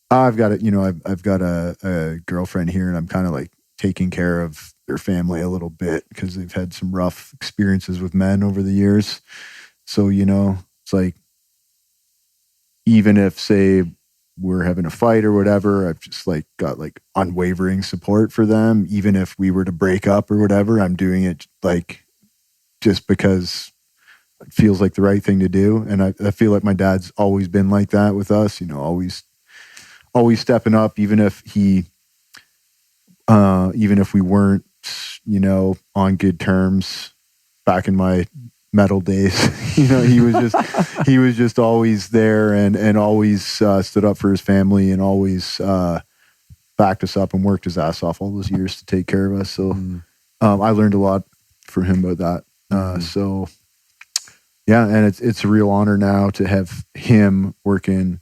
I've got a girlfriend here and I'm kind of like taking care of their family a little bit because they've had some rough experiences with men over the years. So, you know, it's like, even if, say, we're having a fight or whatever, I've just like got like unwavering support for them. Even if we were to break up or whatever, I'm doing it like just because it feels like the right thing to do. And I feel like my dad's always been like that with us, you know, always stepping up, even if we weren't, you know, on good terms back in my metal days. You know, he was just always there and always stood up for his family and always backed us up and worked his ass off all those years to take care of us. So I learned a lot from him about that. So yeah, and it's a real honor now to have him working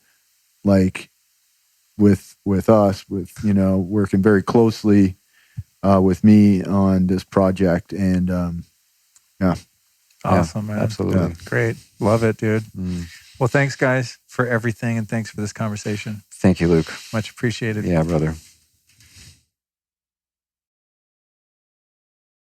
like with us, with, you know, working very closely with me on this project. And yeah. Awesome, yeah, man. Absolutely. Yeah. Great. Love it, dude. Well, thanks, guys, for everything. And thanks for this conversation. Thank you, Luke. Much appreciated. Yeah, brother.